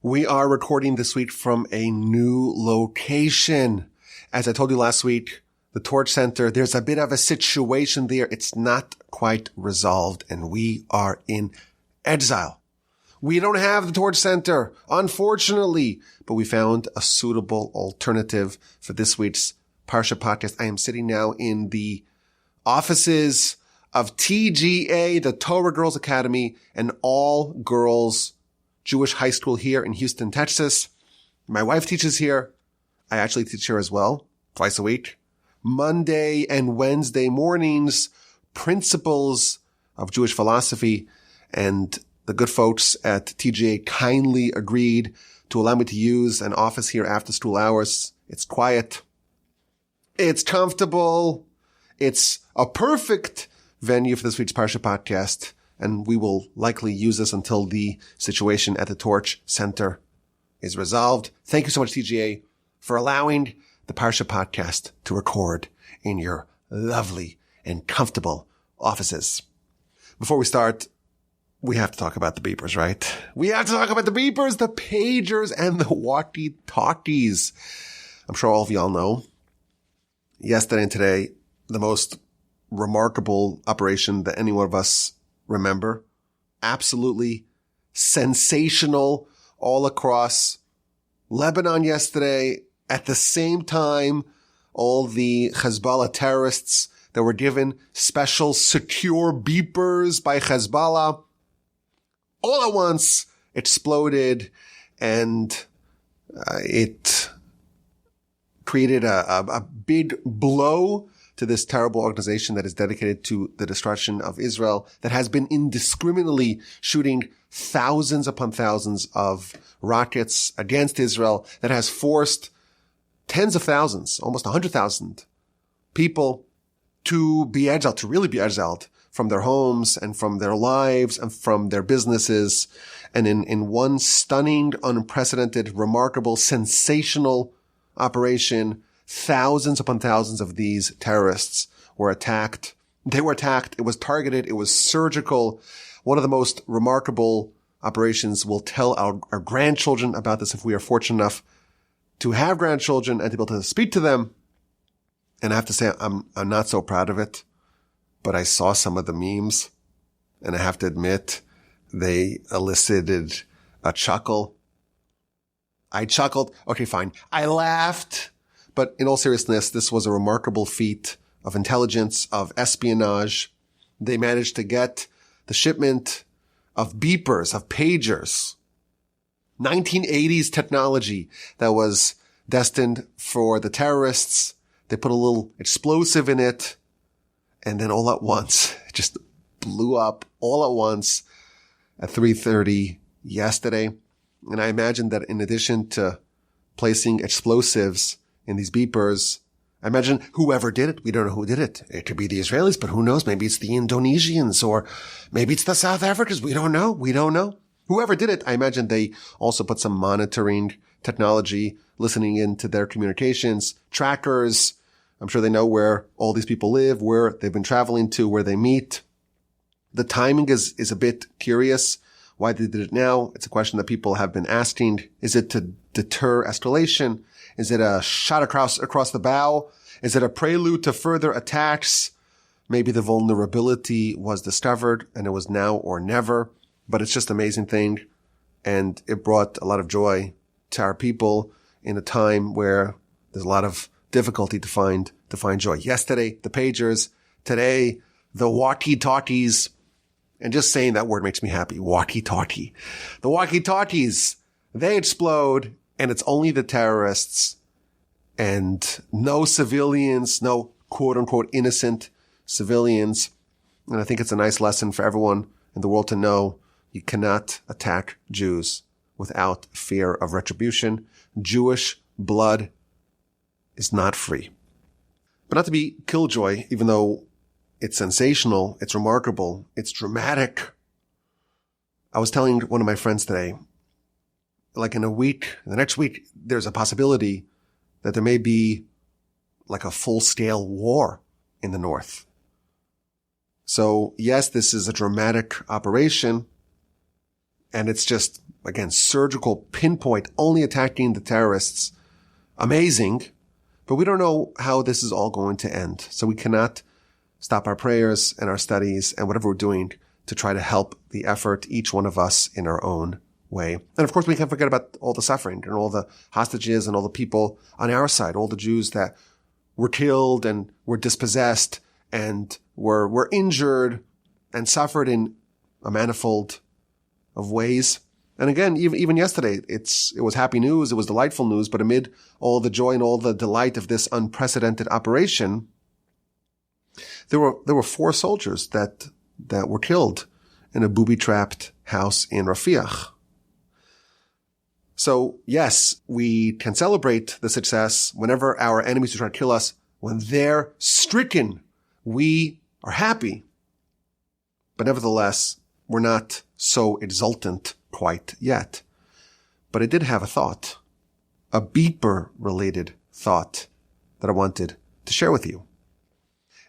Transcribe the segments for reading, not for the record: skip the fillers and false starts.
We are recording this week from a new location. As I told you last week, the Torch Center, there's a bit of a situation there. It's not quite resolved, and we are in exile. We don't have the Torch Center, unfortunately, but we found a suitable alternative for this week's Parsha podcast. I am sitting now in the offices of TGA, the Torah Girls Academy, an all-girls Jewish high school here in Houston, Texas. My wife teaches here. I actually teach here as well, twice a week. Monday and Wednesday mornings, principles of Jewish philosophy, and the good folks at TGA kindly agreed to allow me to use an office here after school hours. It's quiet. It's comfortable. It's a perfect venue for this week's Parsha podcast, and we will likely use this until the situation at the Torch Center is resolved. Thank you so much, TGA, for allowing the Parsha podcast to record in your lovely and comfortable offices. Before we start, we have to talk about the beepers, right? We have to talk about the beepers, the pagers, and the walkie-talkies. I'm sure all of y'all know. Yesterday and today, the most remarkable operation that any one of us remember. Absolutely sensational all across Lebanon yesterday. At the same time, all the Hezbollah terrorists that were given special secure beepers by Hezbollah all at once exploded, and it created a big blow to this terrible organization that is dedicated to the destruction of Israel, that has been indiscriminately shooting thousands upon thousands of rockets against Israel, that has forced tens of thousands, almost 100,000 people to be exiled, to really be exiled from their homes and from their lives and from their businesses. And in one stunning, unprecedented, remarkable, sensational operation, thousands upon thousands of these terrorists were attacked. They were attacked. It was targeted. It was surgical. One of the most remarkable operations. We'll tell our grandchildren about this if we are fortunate enough to have grandchildren and to be able to speak to them. And I have to say, I'm not so proud of it, but I saw some of the memes, and I have to admit, they elicited a chuckle. I chuckled. Okay, fine. I laughed. But in all seriousness, this was a remarkable feat of intelligence, of espionage. They managed to get the shipment of beepers, of pagers, 1980s technology that was destined for the terrorists. They put a little explosive in it, and then all at once, it just blew up all at once at 3:30 yesterday. And I imagine that in addition to placing explosives in these beepers, I imagine whoever did it, we don't know who did it. It could be the Israelis, but who knows? Maybe it's the Indonesians, or maybe it's the South Africans. We don't know. We don't know. Whoever did it, I imagine they also put some monitoring technology, listening into their communications, trackers. I'm sure they know where all these people live, where they've been traveling to, where they meet. The timing is a bit curious. Why they did it now? It's a question that people have been asking. Is it to deter escalation? Is it a shot across the bow? Is it a prelude to further attacks? Maybe the vulnerability was discovered and it was now or never, but it's just an amazing thing. And it brought a lot of joy to our people in a time where there's a lot of difficulty to find joy. Yesterday, the pagers. Today, the walkie-talkies. And just saying that word makes me happy. Walkie-talkie. The walkie-talkies, they explode, and it's only the terrorists and no civilians, no quote-unquote innocent civilians. And I think it's a nice lesson for everyone in the world to know you cannot attack Jews without fear of retribution. Jewish blood is not free. But not to be killjoy, even though it's sensational, it's remarkable, it's dramatic. I was telling one of my friends today, like in the next week, there's a possibility that there may be like a full-scale war in the north. So yes, this is a dramatic operation, and it's just again, surgical pinpoint, only attacking the terrorists. Amazing. But we don't know how this is all going to end. So we cannot stop our prayers and our studies and whatever we're doing to try to help the effort, each one of us in our own way. And of course, we can't forget about all the suffering and all the hostages and all the people on our side, all the Jews that were killed and were dispossessed and were injured and suffered in a manifold of ways. And again, even yesterday, it was happy news. It was delightful news. But amid all the joy and all the delight of this unprecedented operation, there were 4 soldiers that were killed in a booby-trapped house in Rafiach. So yes, we can celebrate the success whenever our enemies try to kill us. When they're stricken, we are happy. But nevertheless, we're not so exultant quite yet. But I did have a thought, a beeper-related thought that I wanted to share with you.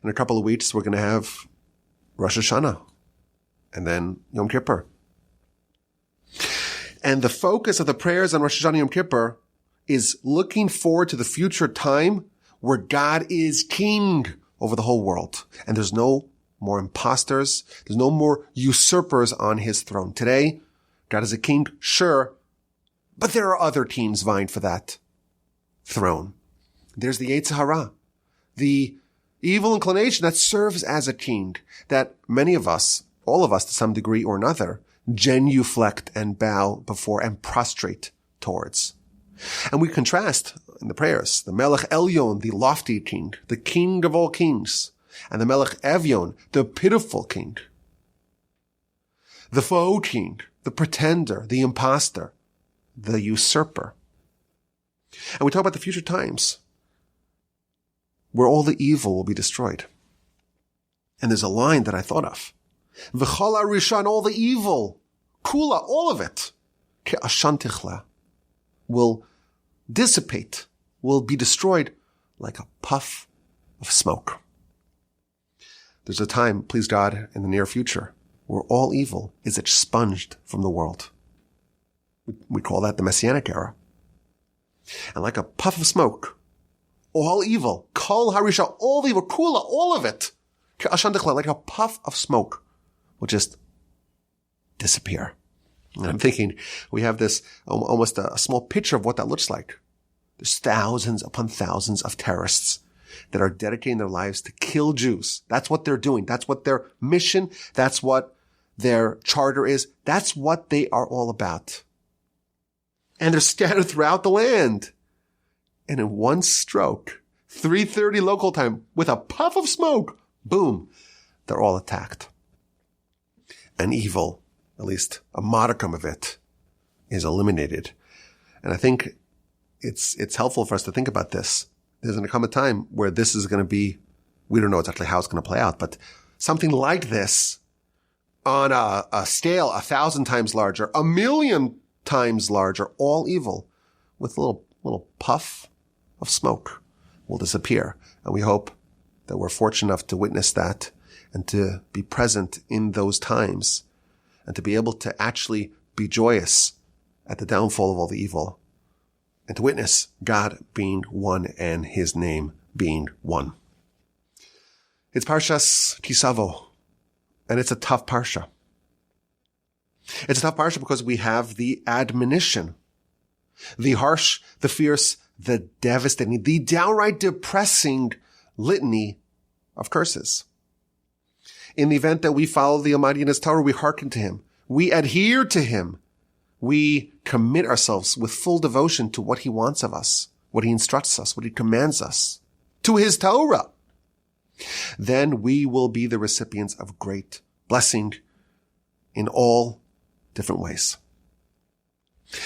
In a couple of weeks, we're going to have Rosh Hashanah and then Yom Kippur. And the focus of the prayers on Rosh Hashanah and Yom Kippur is looking forward to the future time where God is king over the whole world. And there's no more imposters. There's no more usurpers on his throne. Today, God is a king, sure, but there are other kings vying for that throne. There's the Yetzer Hara, the evil inclination that serves as a king, that many of us, all of us to some degree or another, genuflect and bow before and prostrate towards. And we contrast in the prayers, the Melech Elyon, the lofty king, the king of all kings, and the Melech Evyon, the pitiful king, the faux king, the pretender, the imposter, the usurper. And we talk about the future times where all the evil will be destroyed. And there's a line that I thought of. V'chol harishan, all the evil, kula, all of it, ke'ashan tichla, will dissipate, will be destroyed like a puff of smoke. There's a time, please God, in the near future, where all evil is expunged from the world. We call that the Messianic era. And like a puff of smoke, all evil, kol harisha, all the evil, kula, all of it, like a puff of smoke, will just disappear. And I'm thinking we have this almost a small picture of what that looks like. There's thousands upon thousands of terrorists that are dedicating their lives to kill Jews. That's what they're doing. That's what their mission, that's what their charter is. That's what they are all about. And they're scattered throughout the land. And in one stroke, 3:30 local time, with a puff of smoke, boom, they're all attacked. And evil, at least a modicum of it, is eliminated. And I think it's helpful for us to think about this. There's going to come a time where this is going to be, we don't know exactly how it's going to play out, but something like this on a scale 1,000 times larger, 1,000,000 times larger, all evil, with a little puff of smoke will disappear. And we hope that we're fortunate enough to witness that and to be present in those times and to be able to actually be joyous at the downfall of all the evil and to witness God being one and his name being one. It's Parshas Savo, and it's a tough Parsha. It's a tough Parsha because we have the admonition, the harsh, the fierce, the devastating, the downright depressing litany of curses. In the event that we follow the Almighty in his Torah, we hearken to him. We adhere to him. We commit ourselves with full devotion to what he wants of us, what he instructs us, what he commands us, to his Torah. Then we will be the recipients of great blessing in all different ways.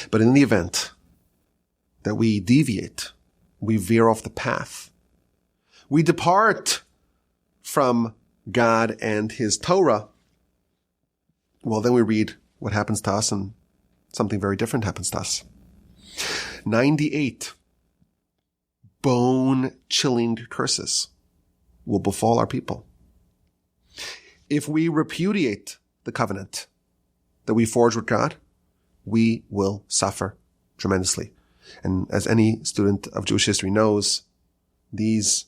But in the event that we deviate, we veer off the path, we depart from God and his Torah, well, then we read what happens to us and something very different happens to us. 98 bone-chilling curses will befall our people. If we repudiate the covenant that we forged with God, we will suffer tremendously. And as any student of Jewish history knows, these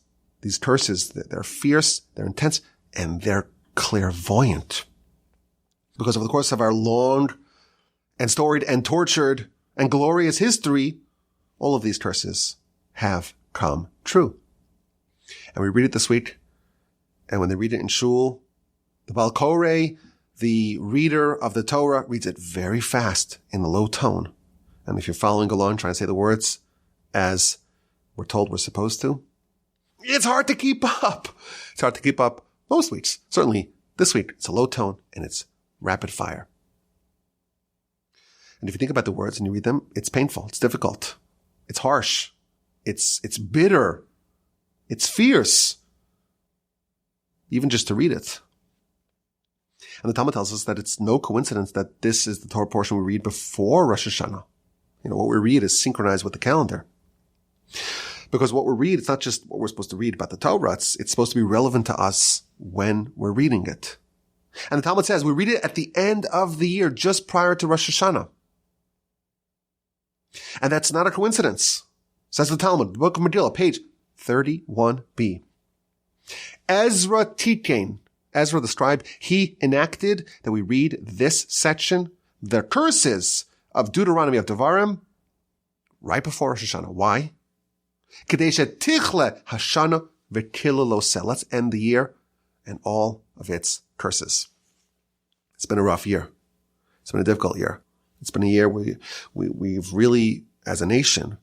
curses, they're fierce, they're intense, and they're clairvoyant. Because over the course of our long and storied and tortured and glorious history, all of these curses have come true. And we read it this week, and when they read it in shul, the Baal Koreh, the reader of the Torah, reads it very fast in a low tone. And if you're following along, trying to say the words as we're told we're supposed to, it's hard to keep up. It's hard to keep up most weeks. Certainly this week, it's a low tone and it's rapid fire. And if you think about the words and you read them, it's painful. It's difficult. It's harsh. It's bitter. It's fierce. Even just to read it. And the Talmud tells us that it's no coincidence that this is the Torah portion we read before Rosh Hashanah. What we read is synchronized with the calendar. Because what we read, it's not just what we're supposed to read about the Torah. It's supposed to be relevant to us when we're reading it. And the Talmud says we read it at the end of the year, just prior to Rosh Hashanah. And that's not a coincidence. Says the Talmud, the Book of Megillah, page 31b. Ezra Titken, Ezra the scribe, he enacted that we read this section, the curses of Deuteronomy of Devarim, right before Rosh Hashanah. Why? Kadesha tichle hashana v'kileloseh. Let's end the year and all of its curses. It's been a rough year. It's been a difficult year. It's been a year where we've really, as a nation,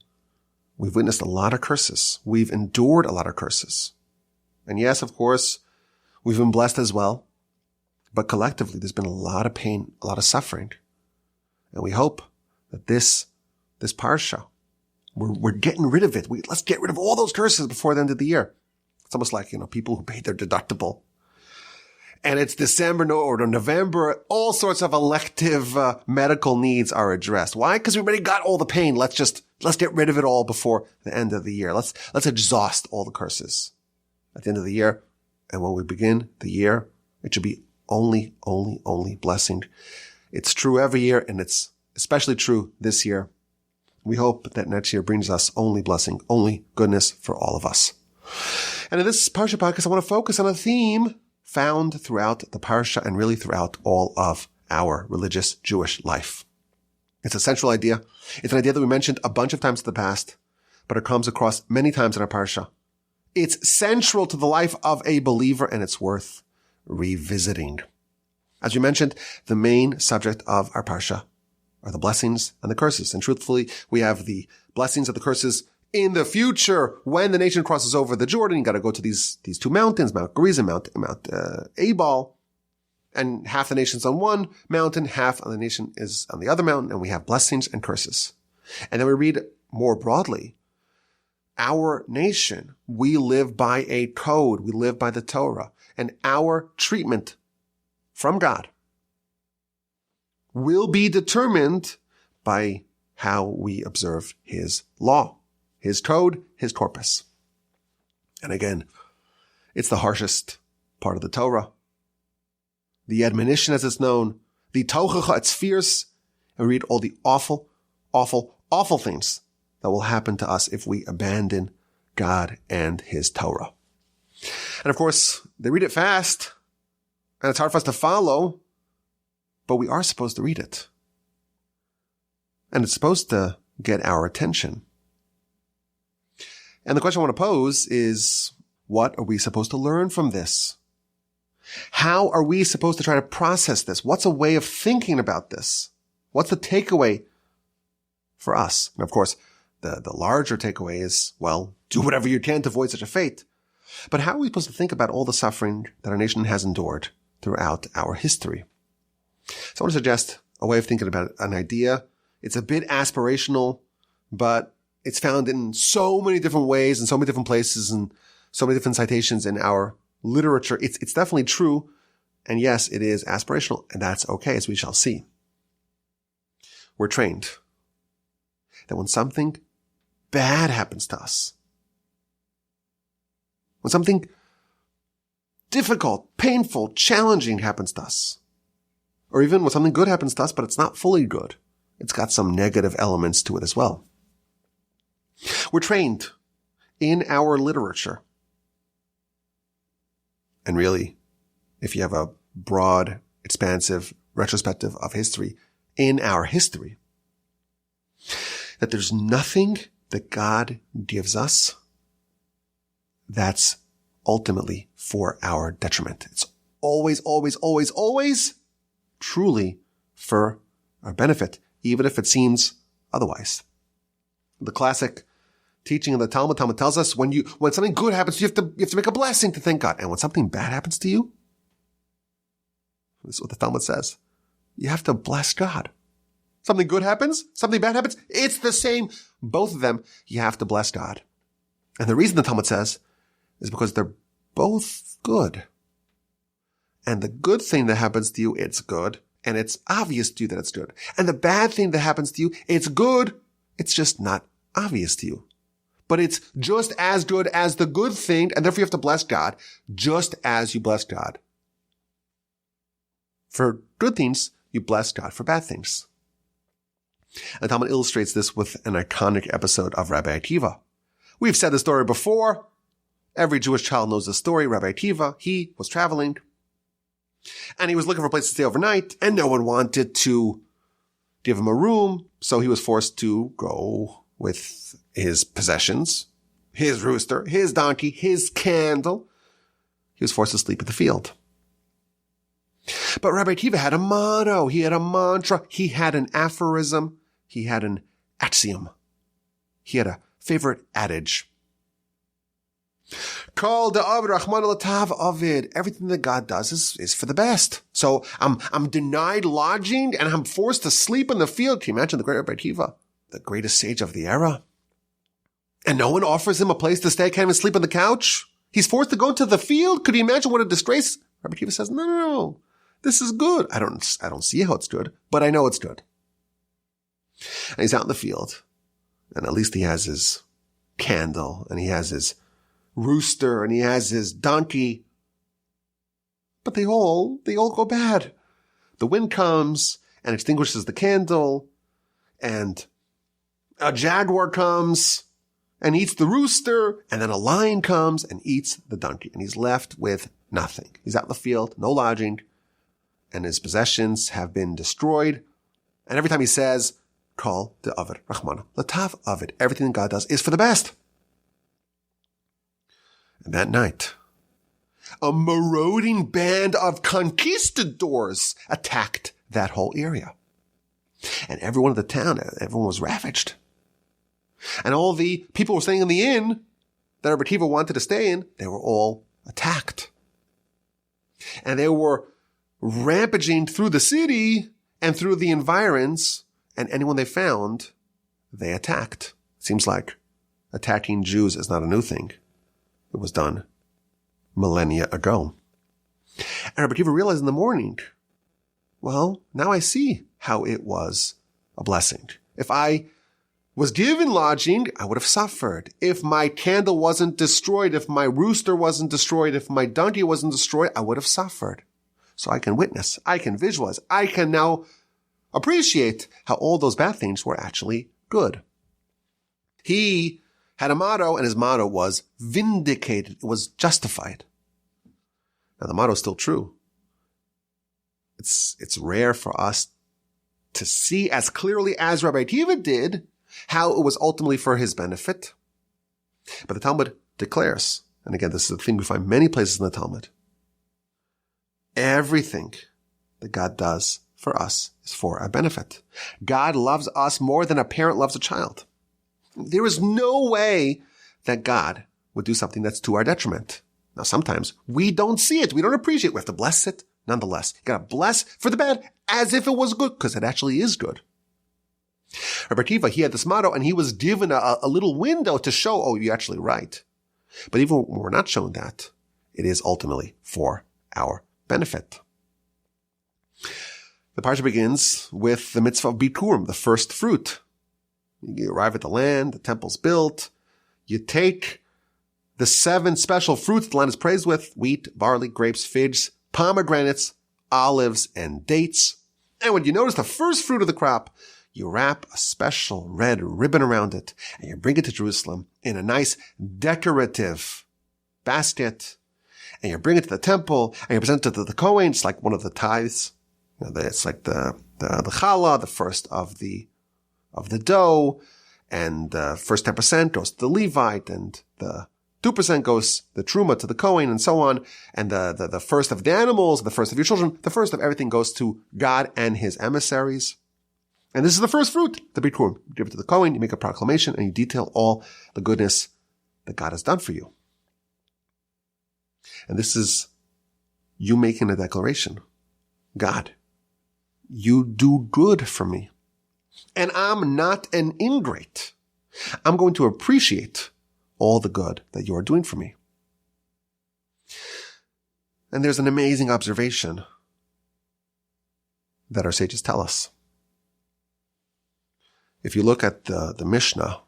we've witnessed a lot of curses. We've endured a lot of curses. And yes, of course, we've been blessed as well. But collectively, there's been a lot of pain, a lot of suffering. And we hope that this Parsha, we're getting rid of it. Let's get rid of all those curses before the end of the year. It's almost like, people who paid their deductible. And it's December or November, all sorts of elective medical needs are addressed. Why? Because we already got all the pain. Let's get rid of it all before the end of the year. Let's exhaust all the curses at the end of the year. And when we begin the year, it should be only blessing. It's true every year, and it's especially true this year. We hope that next year brings us only blessing, only goodness for all of us. And in this Parsha podcast, I want to focus on a theme found throughout the Parsha and really throughout all of our religious Jewish life. It's a central idea. It's an idea that we mentioned a bunch of times in the past, but it comes across many times in our Parsha. It's central to the life of a believer, and it's worth revisiting. As we mentioned, the main subject of our Parsha are the blessings and the curses. And truthfully, we have the blessings and the curses in the future when the nation crosses over the Jordan. You got to go to these two mountains, Mount Gerizim, Mount Ebal, and half the nation's on one mountain, half of the nation is on the other mountain, and we have blessings and curses. And then we read more broadly, our nation, we live by a code, we live by the Torah, and our treatment from God will be determined by how we observe his law, his code, his corpus. And again, it's the harshest part of the Torah. The admonition, as it's known, the tochacha, it's fierce, and we read all the awful, awful, awful things that will happen to us if we abandon God and his Torah. And of course, they read it fast, and it's hard for us to follow, but we are supposed to read it. And it's supposed to get our attention. And the question I want to pose is, what are we supposed to learn from this? How are we supposed to try to process this? What's a way of thinking about this? What's the takeaway for us? And of course, the larger takeaway is, well, do whatever you can to avoid such a fate. But how are we supposed to think about all the suffering that our nation has endured throughout our history? So I want to suggest a way of thinking about an idea. It's a bit aspirational, but it's found in so many different ways and so many different places and so many different citations in our literature. It's definitely true. And yes, it is aspirational, and that's okay, as we shall see. We're trained that when something bad happens to us, when something difficult, painful, challenging happens to us, or even when something good happens to us, but it's not fully good, it's got some negative elements to it as well. We're trained in our literature. And really, if you have a broad, expansive retrospective of history, in our history, that there's nothing that God gives us that's ultimately for our detriment. It's always, always, always, always truly for our benefit, even if it seems otherwise. The classic teaching of the Talmud tells us when something good happens, you have to make a blessing to thank God. And when something bad happens to you, this is what the Talmud says, you have to bless God. Something good happens, something bad happens, it's the same. Both of them, you have to bless God. And the reason the Talmud says is because they're both good. And the good thing that happens to you, it's good. And it's obvious to you that it's good. And the bad thing that happens to you, it's good. It's just not obvious to you. But it's just as good as the good thing. And therefore you have to bless God just as you bless God. For good things, you bless God for bad things. And Talmud illustrates this with an iconic episode of Rabbi Akiva. We've said the story before. Every Jewish child knows the story. Rabbi Akiva, he was traveling, and he was looking for a place to stay overnight, and no one wanted to give him a room, so he was forced to go with his possessions, his rooster, his donkey, his candle. He was forced to sleep at the field. But Rabbi Akiva had a motto, he had a mantra, he had an aphorism, he had an axiom. He had a favorite adage. Kol da'avid Rahman l'tav avid. Everything that God does is for the best. So I'm denied lodging and I'm forced to sleep in the field. Can you imagine the great Rabbi Akiva, the greatest sage of the era? And no one offers him a place to stay, can't even sleep on the couch. He's forced to go into the field. Could you imagine what a disgrace? Rabbi Akiva says, no. This is good. I don't see how it's good, but I know it's good. And he's out in the field, and at least he has his candle, and he has his rooster, and he has his donkey. But they all go bad. The wind comes and extinguishes the candle, and a jaguar comes and eats the rooster, and then a lion comes and eats the donkey, and he's left with nothing. He's out in the field, no lodging, and his possessions have been destroyed. And every time he says, Kol de'avid Rahman l'tav avid, everything God does is for the best. And that night, a marauding band of conquistadors attacked that whole area. And everyone in the town, everyone was ravaged. And all the people who were staying in the inn that Rabbi Akiva wanted to stay in, they were all attacked. And they were rampaging through the city and through the environs, and anyone they found, they attacked. Seems like attacking Jews is not a new thing. It was done millennia ago. And Rabbi Akiva realized in the morning, well, now I see how it was a blessing. If I was given lodging, I would have suffered. If my candle wasn't destroyed, if my rooster wasn't destroyed, if my donkey wasn't destroyed, I would have suffered. So I can witness, I can visualize, I can now appreciate how all those bad things were actually good. He had a motto, and his motto was vindicated. It was justified. Now the motto is still true. It's rare for us to see as clearly as Rabbi Akiva did how it was ultimately for his benefit. But the Talmud declares, and again, this is a thing we find many places in the Talmud, everything that God does for us is for our benefit. God loves us more than a parent loves a child. There is no way that God would do something that's to our detriment. Now, sometimes we don't see it. We don't appreciate it. We have to bless it nonetheless. You got to bless for the bad as if it was good, because it actually is good. Rabbi Akiva, he had this motto, and he was given a little window to show, oh, you're actually right. But even when we're not shown that, it is ultimately for our benefit. The Parsha begins with the mitzvah of bikurim, the first fruit. You arrive at the land, the temple's built. You take the 7 special fruits the land is praised with: wheat, barley, grapes, figs, pomegranates, olives, and dates. And when you notice the first fruit of the crop, you wrap a special red ribbon around it, and you bring it to Jerusalem in a nice decorative basket, and you bring it to the temple, and you present it to the Kohen. It's like one of the tithes. It's like the challah, the first of the dough, and the first 10% goes to the Levite, and the 2% goes the truma to the Kohen, and so on. And the first of the animals, the first of your children, the first of everything goes to God and his emissaries. And this is the first fruit, the bikurim. You give it to the Kohen, you make a proclamation, and you detail all the goodness that God has done for you. And this is you making a declaration. God, you do good for me. And I'm not an ingrate. I'm going to appreciate all the good that you are doing for me. And there's an amazing observation that our sages tell us. If you look at the Mishnah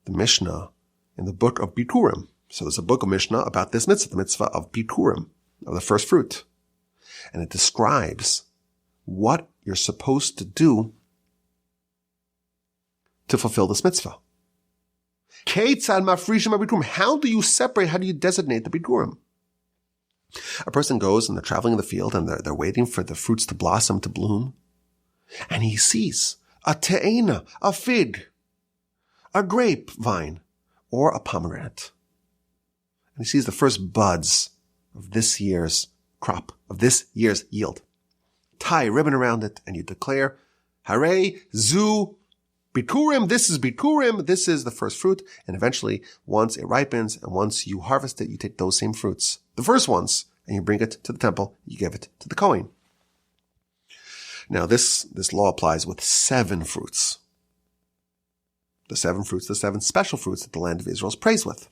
in the book of Bikurim, so there's a book of Mishnah about this mitzvah, the mitzvah of Bikurim, of the first fruit. And it describes what you're supposed to do to fulfill this mitzvah. How do you separate, how do you designate the bikurim? A person goes and they're traveling in the field and they're waiting for the fruits to blossom, to bloom. And he sees a te'ena, a fig, a grapevine, or a pomegranate. And he sees the first buds of this year's crop, of this year's yield. Tie a ribbon around it and you declare, Hare zu bikurim, this is bikurim, this is the first fruit. And eventually, once it ripens and once you harvest it, you take those same fruits, the first ones, and you bring it to the temple, you give it to the Kohen. Now this law applies with 7 fruits. The 7 fruits, the 7 special fruits that the land of Israel is praised with.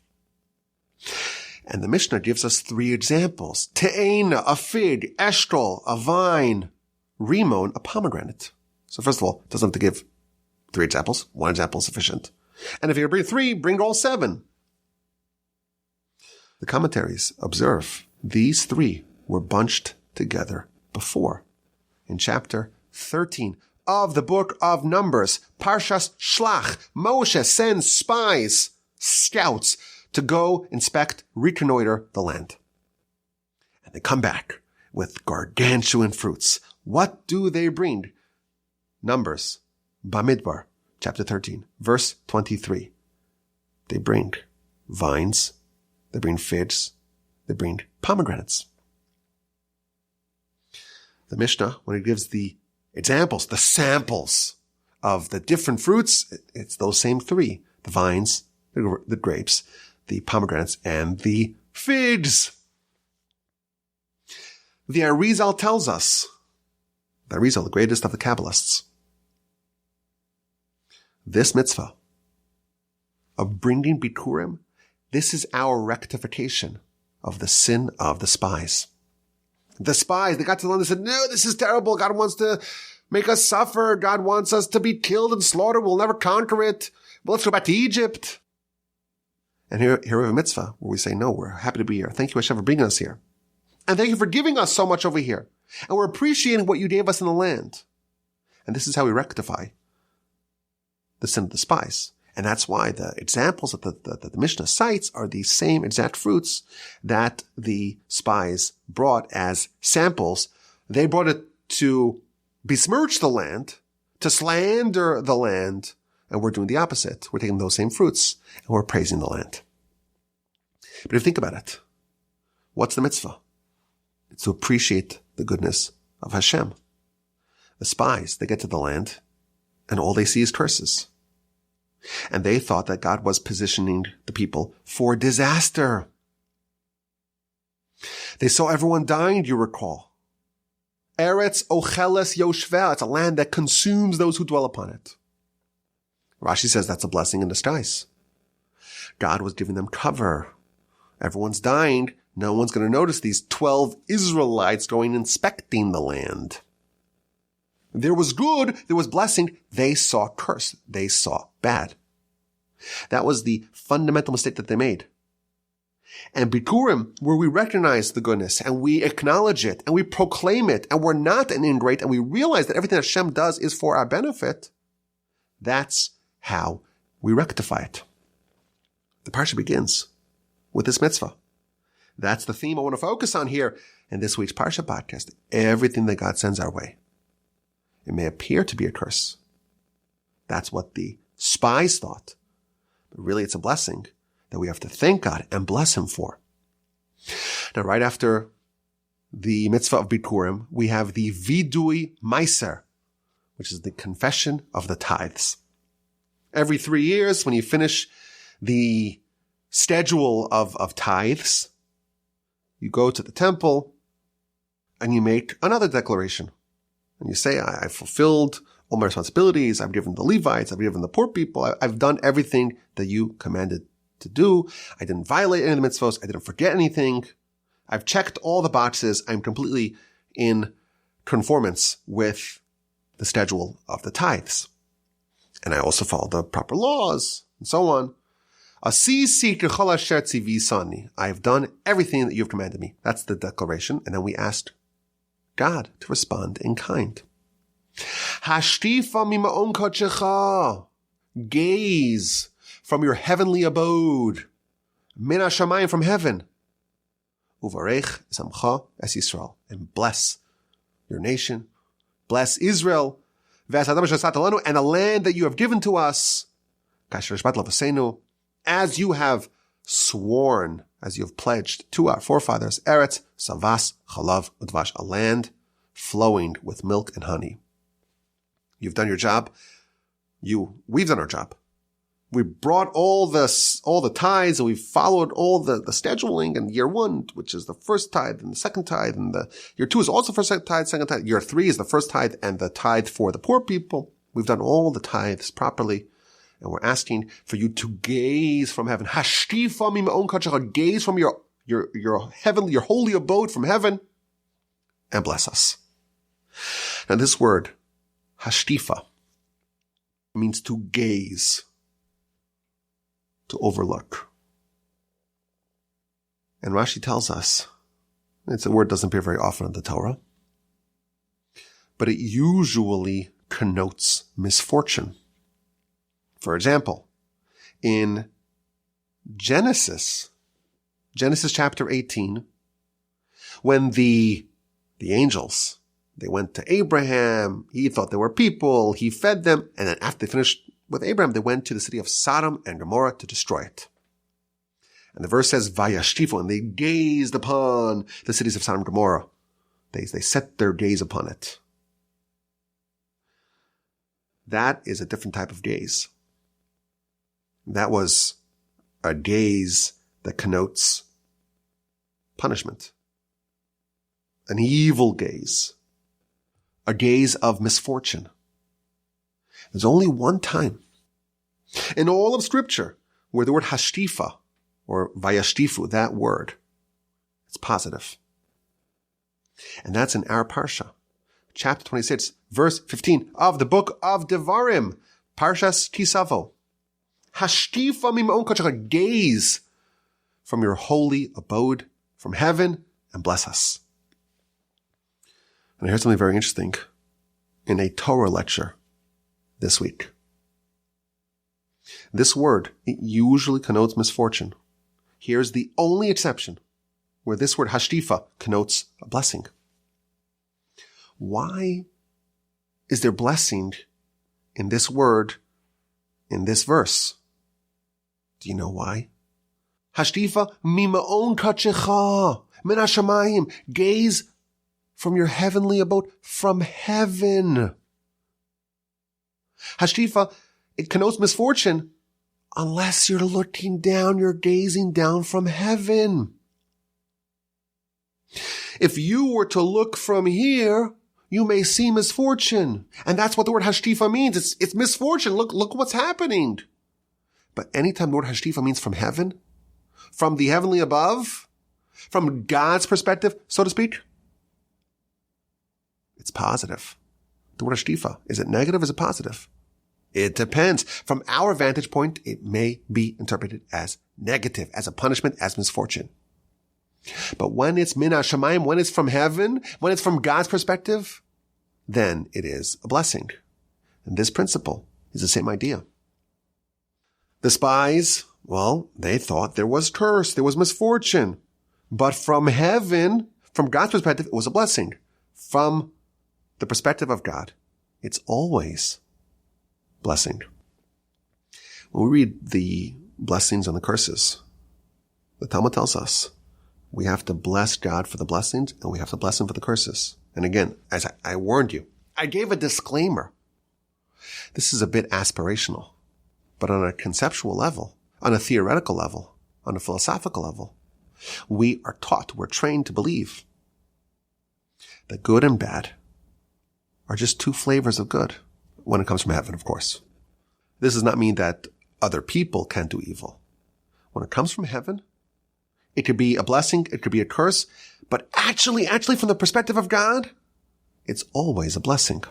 And the Mishnah gives us 3 examples. Te'ena, a fig, eshkol, a vine, rimon, a pomegranate. So first of all, it doesn't have to give 3 examples. 1 example is sufficient. And if you bring 3, bring all 7. The commentaries observe these 3 were bunched together before. In chapter 13 of the book of Numbers, Parsha Shlach, Moshe sends spies, scouts, to go inspect, reconnoiter the land. And they come back with gargantuan fruits. What do they bring? Numbers, Bamidbar, chapter 13, verse 23. They bring vines, they bring figs, they bring pomegranates. The Mishnah, when it gives the examples, the samples of the different fruits, it's those same 3. The vines, the grapes, the pomegranates, and the figs. The Arizal tells us, the Arizal, the greatest of the Kabbalists, this mitzvah of bringing bikurim, this is our rectification of the sin of the spies. The spies, they got to the land and said, no, this is terrible. God wants to make us suffer. God wants us to be killed and slaughtered. We'll never conquer it. Well, let's go back to Egypt. And here we have a mitzvah where we say, no, we're happy to be here. Thank you, Hashem, for bringing us here. And thank you for giving us so much over here. And we're appreciating what you gave us in the land. And this is how we rectify the sin of the spies. And that's why the examples that the Mishnah cites are the same exact fruits that the spies brought as samples. They brought it to besmirch the land, to slander the land, and we're doing the opposite. We're taking those same fruits and we're praising the land. But if you think about it, what's the mitzvah? It's to appreciate the goodness of Hashem. The spies, they get to the land and all they see is curses. And they thought that God was positioning the people for disaster. They saw everyone dying, you recall. Eretz ocheles yoshveh. It's a land that consumes those who dwell upon it. Rashi says that's a blessing in disguise. God was giving them cover. Everyone's dying. No one's going to notice these 12 Israelites going inspecting the land. There was good, there was blessing. They saw curse. They saw bad. That was the fundamental mistake that they made. And Bikurim, where we recognize the goodness and we acknowledge it and we proclaim it and we're not an ingrate and we realize that everything Hashem does is for our benefit, that's how we rectify it. The Parsha begins with this mitzvah. That's the theme I want to focus on here in this week's Parsha podcast. Everything that God sends our way. It may appear to be a curse. That's what the spies thought. But really it's a blessing that we have to thank God and bless Him for. Now, right after the mitzvah of Bikurim, we have the vidui meiser, which is the confession of the tithes. Every 3 years, when you finish the schedule of tithes, you go to the temple and you make another declaration. And you say, I fulfilled all my responsibilities. I've given the Levites. I've given the poor people. I've done everything that you commanded to do. I didn't violate any of the mitzvos. I didn't forget anything. I've checked all the boxes. I'm completely in conformance with the schedule of the tithes. And I also follow the proper laws and so on. I've done everything that you've commanded me. That's the declaration. And then we asked God to respond in kind. Gaze from your heavenly abode. Min hashamayim, from heaven. Uvarech samcha es Yisrael. And bless your nation. Bless Israel. And the land that you have given to us. As you have sworn, as you have pledged to our forefathers. Eretz, savas, chalav, udvash. A land flowing with milk and honey. You've done your job. We've done our job. We brought all the tithes, and we followed all the scheduling. And year 1, which is the first tithe, and the second tithe, and the year 2 is also first tithe, second tithe. Year 3 is the first tithe and the tithe for the poor people. We've done all the tithes properly, and we're asking for you to gaze from heaven. Hashtifa mima'on kadshecha, gaze from your heavenly, your holy abode from heaven, and bless us. Now, this word hashtifa means to gaze, to overlook. And Rashi tells us, it's a word that doesn't appear very often in the Torah, but it usually connotes misfortune. For example, in Genesis chapter 18, when the angels, they went to Abraham, he thought they were people, he fed them, and then after they finished with Abraham, they went to the city of Sodom and Gomorrah to destroy it. And the verse says, Vayashtifu, and they gazed upon the cities of Sodom and Gomorrah. They set their gaze upon it. That is a different type of gaze. That was a gaze that connotes punishment. An evil gaze. A gaze of misfortune. There's only one time in all of Scripture where the word hashtifa or vayashtifu, that word, it's positive. And that's in our Parsha, chapter 26, verse 15 of the book of Devarim, Parshas Savo. Hashtifa mima'on kadshecha, gaze from your holy abode from heaven and bless us. And I heard something very interesting in a Torah lecture this week. This word, it usually connotes misfortune. Here's the only exception where this word hashtifa connotes a blessing. Why is there blessing in this word, in this verse? Do you know why? Hashtifa mima'on kadshecha min hashamayim, gaze from your heavenly abode, from heaven. Hashtifa, it connotes misfortune unless you're looking down, you're gazing down from heaven. If you were to look from here, you may see misfortune. And that's what the word hashtifa means. It's misfortune. Look what's happening. But anytime the word hashtifa means from heaven, from the heavenly above, from God's perspective, so to speak, it's positive. The word hashtifa, is it negative? Is it positive? It depends. From our vantage point, it may be interpreted as negative, as a punishment, as misfortune. But when it's min hashamayim, when it's from heaven, when it's from God's perspective, then it is a blessing. And this principle is the same idea. The spies, well, they thought there was curse, there was misfortune. But from heaven, from God's perspective, it was a blessing. From the perspective of God, it's always blessing. When we read the blessings and the curses, the Talmud tells us we have to bless God for the blessings and we have to bless Him for the curses. And again, as I warned you, I gave a disclaimer. This is a bit aspirational, but on a conceptual level, on a theoretical level, on a philosophical level, we are taught, we're trained to believe that good and bad are just two flavors of good when it comes from heaven, of course. This does not mean that other people can't do evil. When it comes from heaven, it could be a blessing, it could be a curse, but actually from the perspective of God, it's always a blessing.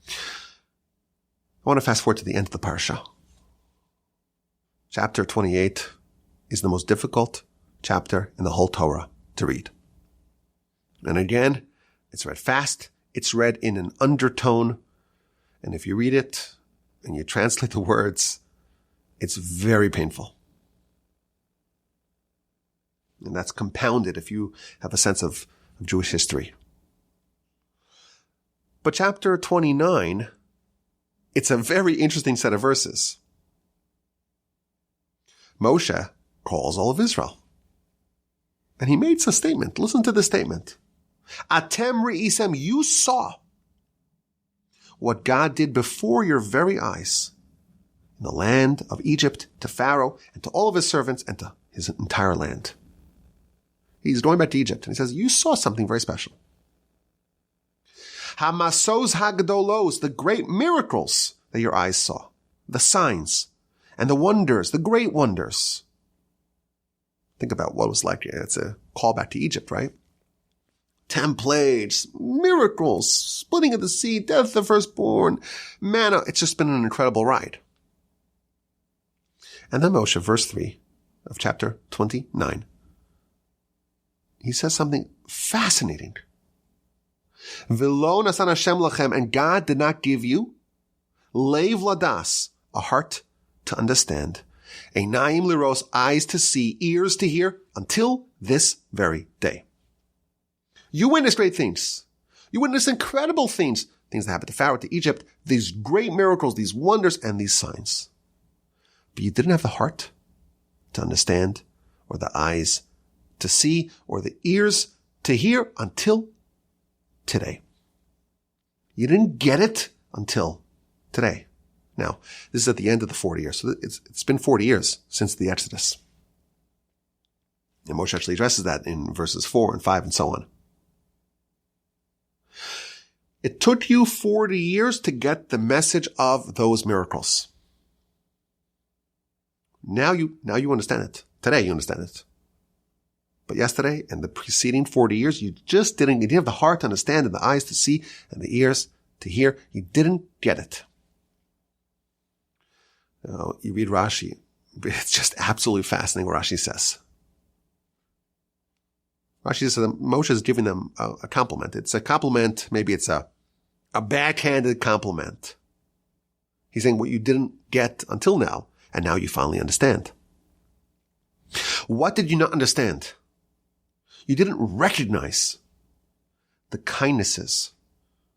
I want to fast forward to the end of the Parsha. Chapter 28 is the most difficult chapter in the whole Torah to read. And again, it's read fast, it's read in an undertone, and if you read it and you translate the words, it's very painful. And that's compounded if you have a sense of Jewish history. But chapter 29, it's a very interesting set of verses. Moshe calls all of Israel. And he makes a statement. Listen to the statement. Atem re'isem, you saw what God did before your very eyes in the land of Egypt to Pharaoh and to all of his servants and to his entire land. He's going back to Egypt and he says, you saw something very special. Hamasos hagdolos, the great miracles that your eyes saw, the signs and the wonders, the great wonders. Think about what it was like. It's a callback to Egypt, right? 10 plagues, miracles, splitting of the sea, death of the firstborn, manna. It's just been an incredible ride. And then Moshe, verse 3 of chapter 29, he says something fascinating. V'lo nasan Hashem lachem, and God did not give you leiv ladas, a heart to understand, einayim liros, eyes to see, ears to hear, until this very day. You witnessed great things. You witnessed incredible things that happened to Pharaoh, to Egypt, these great miracles, these wonders, and these signs. But you didn't have the heart to understand, or the eyes to see, or the ears to hear until today. You didn't get it until today. Now, this is at the end of the 40 years. So it's been 40 years since the Exodus. And Moshe actually addresses that in verses 4 and 5 and so on. It took you 40 years to get the message of those miracles. Now you understand it. Today you understand it. But yesterday and the preceding 40 years, you didn't have the heart to understand and the eyes to see and the ears to hear. You didn't get it. You read Rashi. It's just absolutely fascinating what Rashi says. Rashi says that Moshe is giving them a compliment. It's a compliment. Maybe it's a backhanded compliment. He's saying what you didn't get until now, and now you finally understand. What did you not understand? You didn't recognize the kindnesses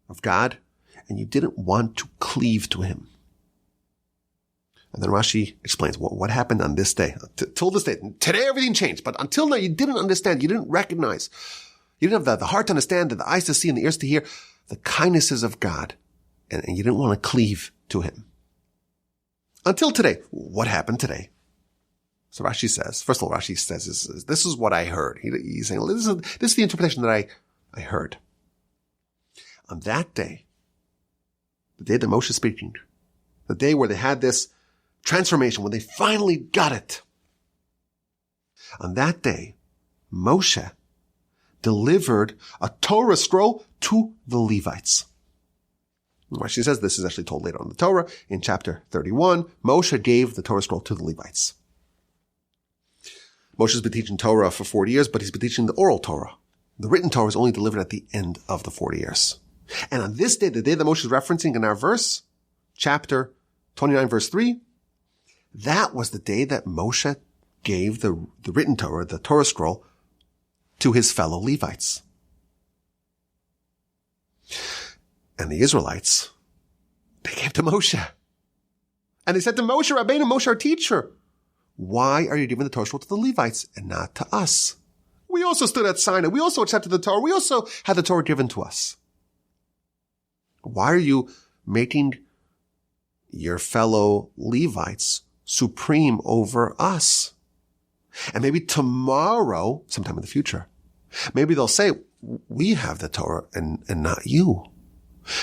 of God, and you didn't want to cleave to Him. And then Rashi explains what happened on this day. Till this day. Today everything changed, but until now you didn't understand, you didn't recognize, you didn't have the heart to understand, and the eyes to see, and the ears to hear the kindnesses of God, and you didn't want to cleave to Him. Until today. What happened today? So Rashi says, first of all, Rashi says, this is what I heard. He's saying, this is the interpretation that I heard. On that day, the day that Moshe is speaking, the day where they had this transformation, when they finally got it. On that day, Moshe delivered a Torah scroll to the Levites. Rashi says this is actually told later on in the Torah. In chapter 31, Moshe gave the Torah scroll to the Levites. Moshe's been teaching Torah for 40 years, but he's been teaching the oral Torah. The written Torah is only delivered at the end of the 40 years. And on this day, the day that Moshe is referencing in our verse, chapter 29, verse 3, that was the day that Moshe gave the written Torah, the Torah scroll, to his fellow Levites. And the Israelites, they came to Moshe. And they said to Moshe, Rabbeinu, Moshe, our teacher, why are you giving the Torah scroll to the Levites and not to us? We also stood at Sinai. We also accepted the Torah. We also had the Torah given to us. Why are you making your fellow Levites supreme over us? And maybe tomorrow, sometime in the future, maybe they'll say, we have the Torah and not you.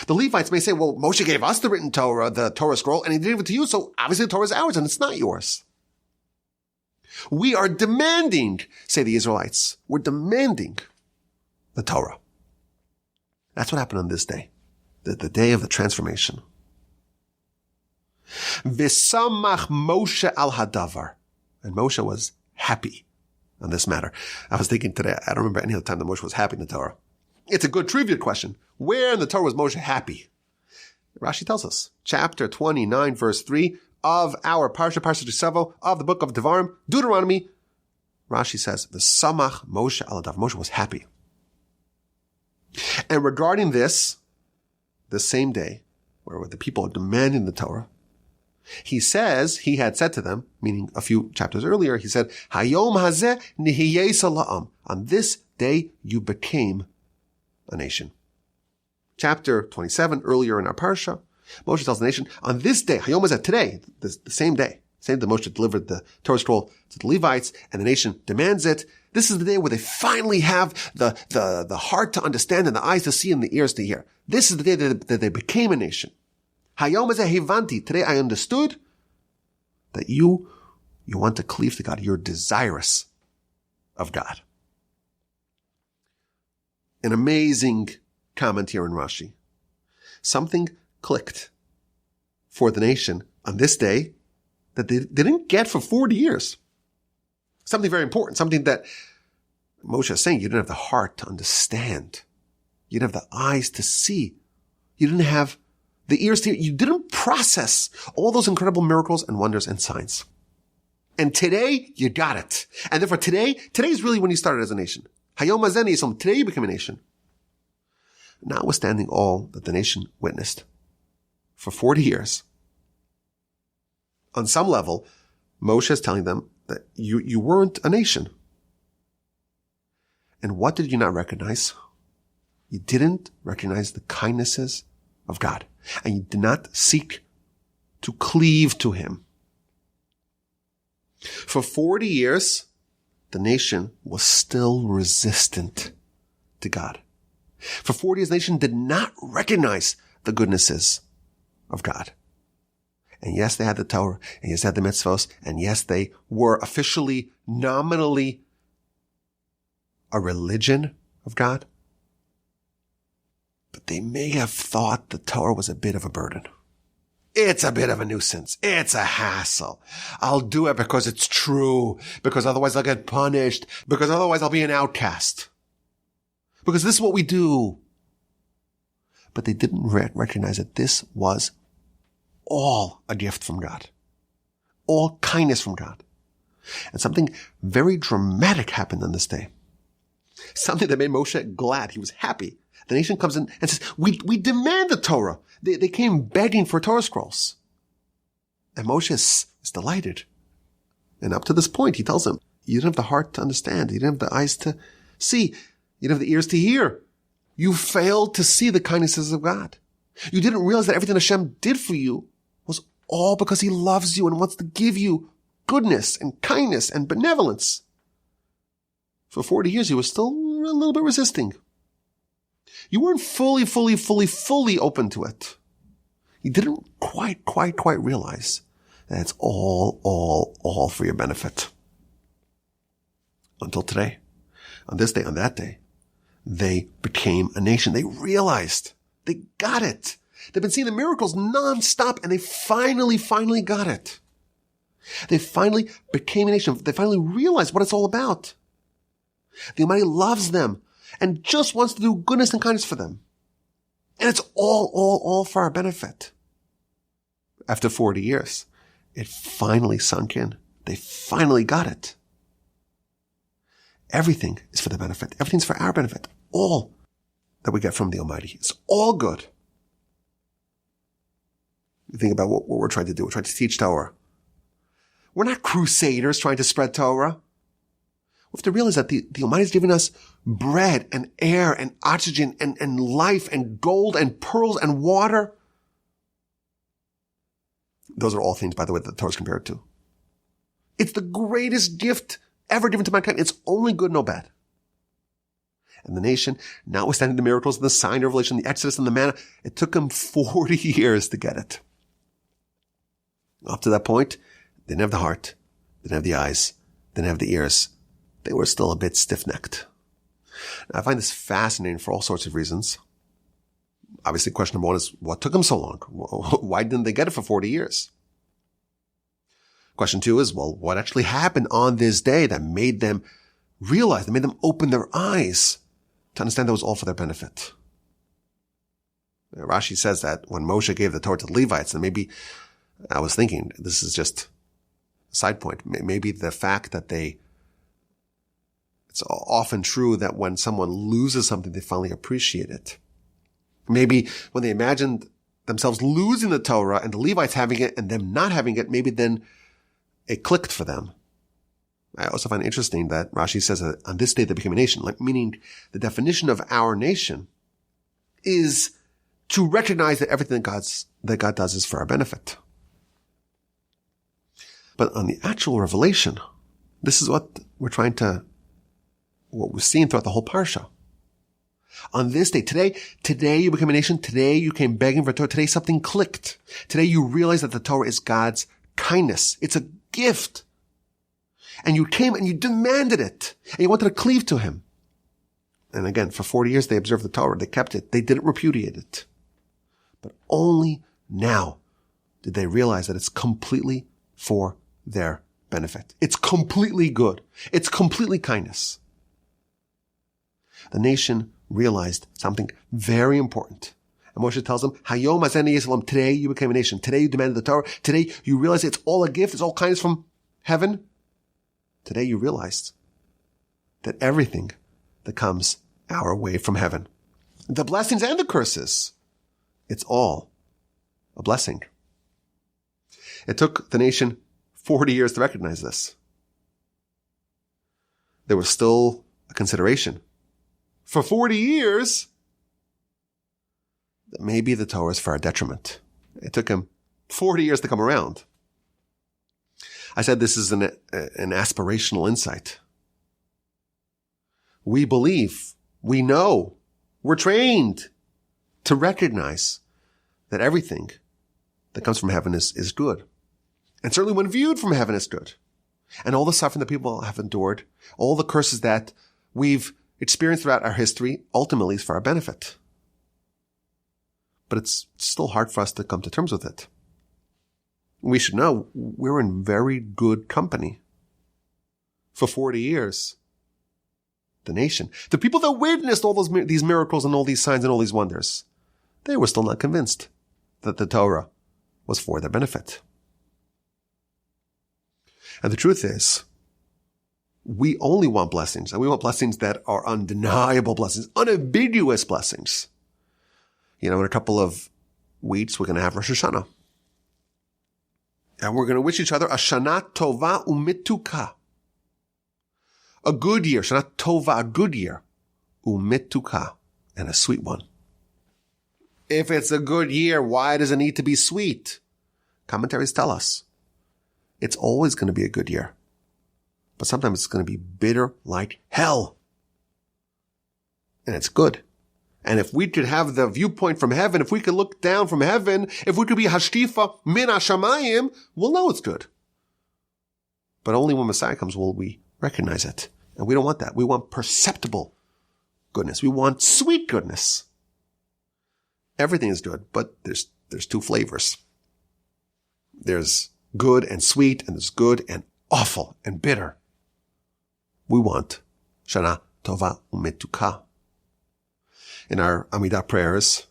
The Levites may say, well, Moshe gave us the written Torah, the Torah scroll, and he gave it to you, so obviously the Torah is ours and it's not yours. We are demanding, say the Israelites, we're demanding the Torah. That's what happened on this day, the day of the transformation. V'samach Moshe al hadavar. And Moshe was happy on this matter. I was thinking today, I don't remember any other time that Moshe was happy in the Torah. It's a good trivia question. Where in the Torah was Moshe happy? Rashi tells us, chapter 29, verse 3 of our Parsha Savo, of the book of Devarim, Deuteronomy. Rashi says, V'samach Moshe al hadavar. Moshe was happy. And regarding this, the same day, where the people are demanding the Torah, he says, he had said to them, meaning a few chapters earlier, he said, Hayom hazeh nihiyesa la'am. On this day, you became a nation. Chapter 27, earlier in our Parsha, Moshe tells the nation, on this day, Hayom hazeh, today, the same day, same day Moshe delivered the Torah scroll to the Levites, and the nation demands it. This is the day where they finally have the heart to understand and the eyes to see and the ears to hear. This is the day that they became a nation. Hayom hazeh hivanti. Today I understood that you want to cleave to God. You're desirous of God. An amazing comment here in Rashi. Something clicked for the nation on this day that they didn't get for 40 years. Something very important. Something that Moshe is saying, you didn't have the heart to understand. You didn't have the eyes to see. You didn't have the ears to hear. You didn't process all those incredible miracles and wonders and signs. And today, you got it. And therefore today is really when you started as a nation. Hayom hazeh nihiyesa. Today you became a nation. Notwithstanding all that the nation witnessed for 40 years, on some level, Moshe is telling them that you weren't a nation. And what did you not recognize? You didn't recognize the kindnesses of God. And you did not seek to cleave to him. For 40 years, the nation was still resistant to God. For 40 years, the nation did not recognize the goodnesses of God. And yes, they had the Torah, and yes, they had the mitzvos, and yes, they were officially, nominally a religion of God. But they may have thought the Torah was a bit of a burden. It's a bit of a nuisance. It's a hassle. I'll do it because it's true, because otherwise I'll get punished, because otherwise I'll be an outcast. Because this is what we do. But they didn't recognize that this was all a gift from God. All kindness from God. And something very dramatic happened on this day. Something that made Moshe glad. He was happy. The nation comes in and says, we demand the Torah. They came begging for Torah scrolls. And Moshe is delighted. And up to this point, he tells them, you didn't have the heart to understand. You didn't have the eyes to see. You didn't have the ears to hear. You failed to see the kindnesses of God. You didn't realize that everything Hashem did for you was all because he loves you and wants to give you goodness and kindness and benevolence. For 40 years, he was still a little bit resisting. You weren't fully open to it. You didn't quite realize that it's all for your benefit. Until today, on this day, on that day, they became a nation. They realized, they got it, They've been seeing the miracles nonstop, and they finally got it. They finally became a nation. They finally realized what it's all about. The Almighty loves them and just wants to do goodness and kindness for them. And it's all for our benefit. After 40 years, it finally sunk in. They finally got it. Everything is for their benefit. Everything's for our benefit. All that we get from the Almighty. It's all good. You think about what we're trying to do. We're trying to teach Torah. We're not crusaders trying to spread Torah. We have to realize that the Almighty is giving us bread and air and oxygen and life and gold and pearls and water. Those are all things, by the way, that the Torah is compared to. It's the greatest gift ever given to mankind. It's only good, no bad. And the nation, notwithstanding the miracles, the sign of revelation, the Exodus and the manna, it took them 40 years to get it. Up to that point, they didn't have the heart, they didn't have the eyes, they didn't have the ears. They were still a bit stiff-necked. Now, I find this fascinating for all sorts of reasons. Obviously, question number one is, what took them so long? Why didn't they get it for 40 years? Question two is, well, what actually happened on this day that made them realize, that made them open their eyes to understand that it was all for their benefit? Rashi says that when Moshe gave the Torah to the Levites, and maybe I was thinking, this is just a side point, maybe the fact that it's often true that when someone loses something, they finally appreciate it. Maybe when they imagined themselves losing the Torah and the Levites having it and them not having it, maybe then it clicked for them. I also find it interesting that Rashi says that on this day they became a nation, meaning the definition of our nation is to recognize that everything that God does is for our benefit. But on the actual revelation, this is what we're seeing throughout the whole Parsha. On this day, today you became a nation. Today you came begging for Torah. Today something clicked. Today you realize that the Torah is God's kindness. It's a gift. And you came and you demanded it. And you wanted to cleave to Him. And again, for 40 years they observed the Torah. They kept it. They didn't repudiate it. But only now did they realize that it's completely for their benefit. It's completely good. It's completely kindness. The nation realized something very important. And Moshe tells them, Hayom Azeni Yisrael, today you became a nation. Today you demanded the Torah. Today you realize it's all a gift. It's all kindness from heaven. Today you realized that everything that comes our way from heaven, the blessings and the curses, it's all a blessing. It took the nation 40 years to recognize this. There was still a consideration. For 40 years, maybe the Torah is for our detriment. It took him 40 years to come around. I said this is an aspirational insight. We believe, we know, we're trained to recognize that everything that comes from heaven is good. And certainly when viewed from heaven is good. And all the suffering that people have endured, all the curses that we've experienced throughout our history, ultimately is for our benefit. But it's still hard for us to come to terms with it. We should know we're in very good company. For 40 years, the nation, the people that witnessed all these miracles and all these signs and all these wonders, they were still not convinced that the Torah was for their benefit. And the truth is, we only want blessings, and we want blessings that are undeniable blessings, unambiguous blessings. In a couple of weeks, we're going to have Rosh Hashanah. And we're going to wish each other a Shana Tova Umituka. A good year, Shana Tova, a good year. Umituka, and a sweet one. If it's a good year, why does it need to be sweet? Commentaries tell us it's always going to be a good year. But sometimes it's going to be bitter like hell. And it's good. And if we could have the viewpoint from heaven, if we could look down from heaven, if we could be hashtifa min hashamayim, we'll know it's good. But only when Messiah comes will we recognize it. And we don't want that. We want perceptible goodness. We want sweet goodness. Everything is good, but there's two flavors. There's good and sweet, and there's good and awful and bitter. We want Shana Tova Umetuka. In our Amidah prayers,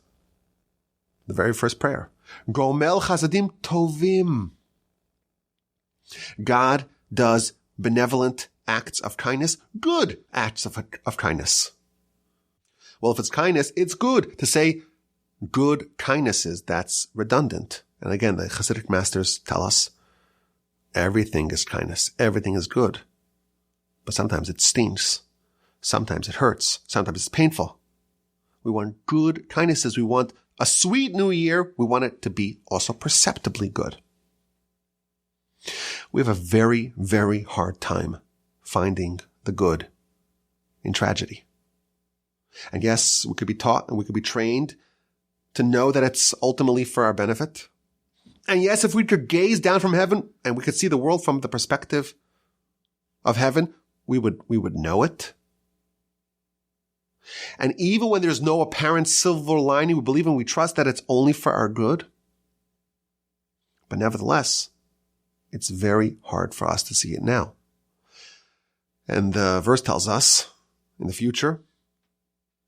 the very first prayer, Gomel Chasadim Tovim. God does benevolent acts of kindness, good acts of kindness. Well, if it's kindness, it's good. To say good kindnesses, that's redundant. And again, the Hasidic masters tell us everything is kindness. Everything is good. But sometimes it stings. Sometimes it hurts. Sometimes it's painful. We want good kindnesses. We want a sweet new year. We want it to be also perceptibly good. We have a very, very hard time finding the good in tragedy. And yes, we could be taught and we could be trained to know that it's ultimately for our benefit. And yes, if we could gaze down from heaven and we could see the world from the perspective of heaven, we would know it. And even when there's no apparent silver lining, we believe and we trust that it's only for our good. But nevertheless, it's very hard for us to see it now. And the verse tells us in the future,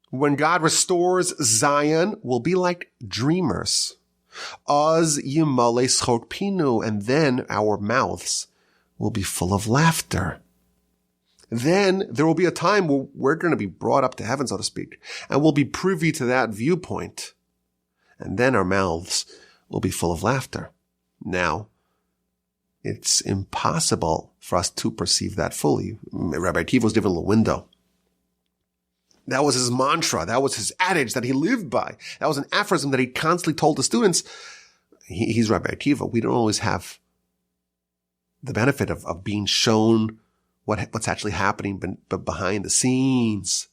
when God restores Zion, we'll be like dreamers. Az yimale schok pinu, and then our mouths will be full of laughter. Then there will be a time where we're going to be brought up to heaven, so to speak, and we'll be privy to that viewpoint. And then our mouths will be full of laughter. Now, it's impossible for us to perceive that fully. Rabbi Akiva was given a little window. That was his mantra. That was his adage that he lived by. That was an aphorism that he constantly told the students. He's Rabbi Akiva. We don't always have the benefit of being shown what's actually happening behind the scenes,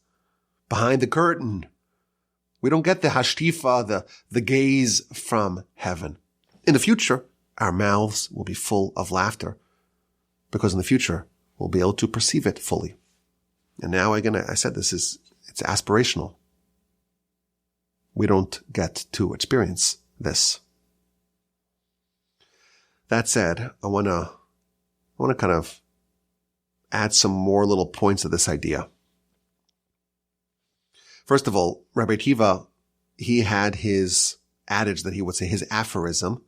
behind the curtain. We don't get the hashtifa, the gaze from heaven. In the future, our mouths will be full of laughter because in the future, we'll be able to perceive it fully. And now again, I said it's aspirational. We don't get to experience this. That said, I want to kind of add some more little points of this idea. First of all, Rabbi Akiva, he had his adage that he would say, his aphorism,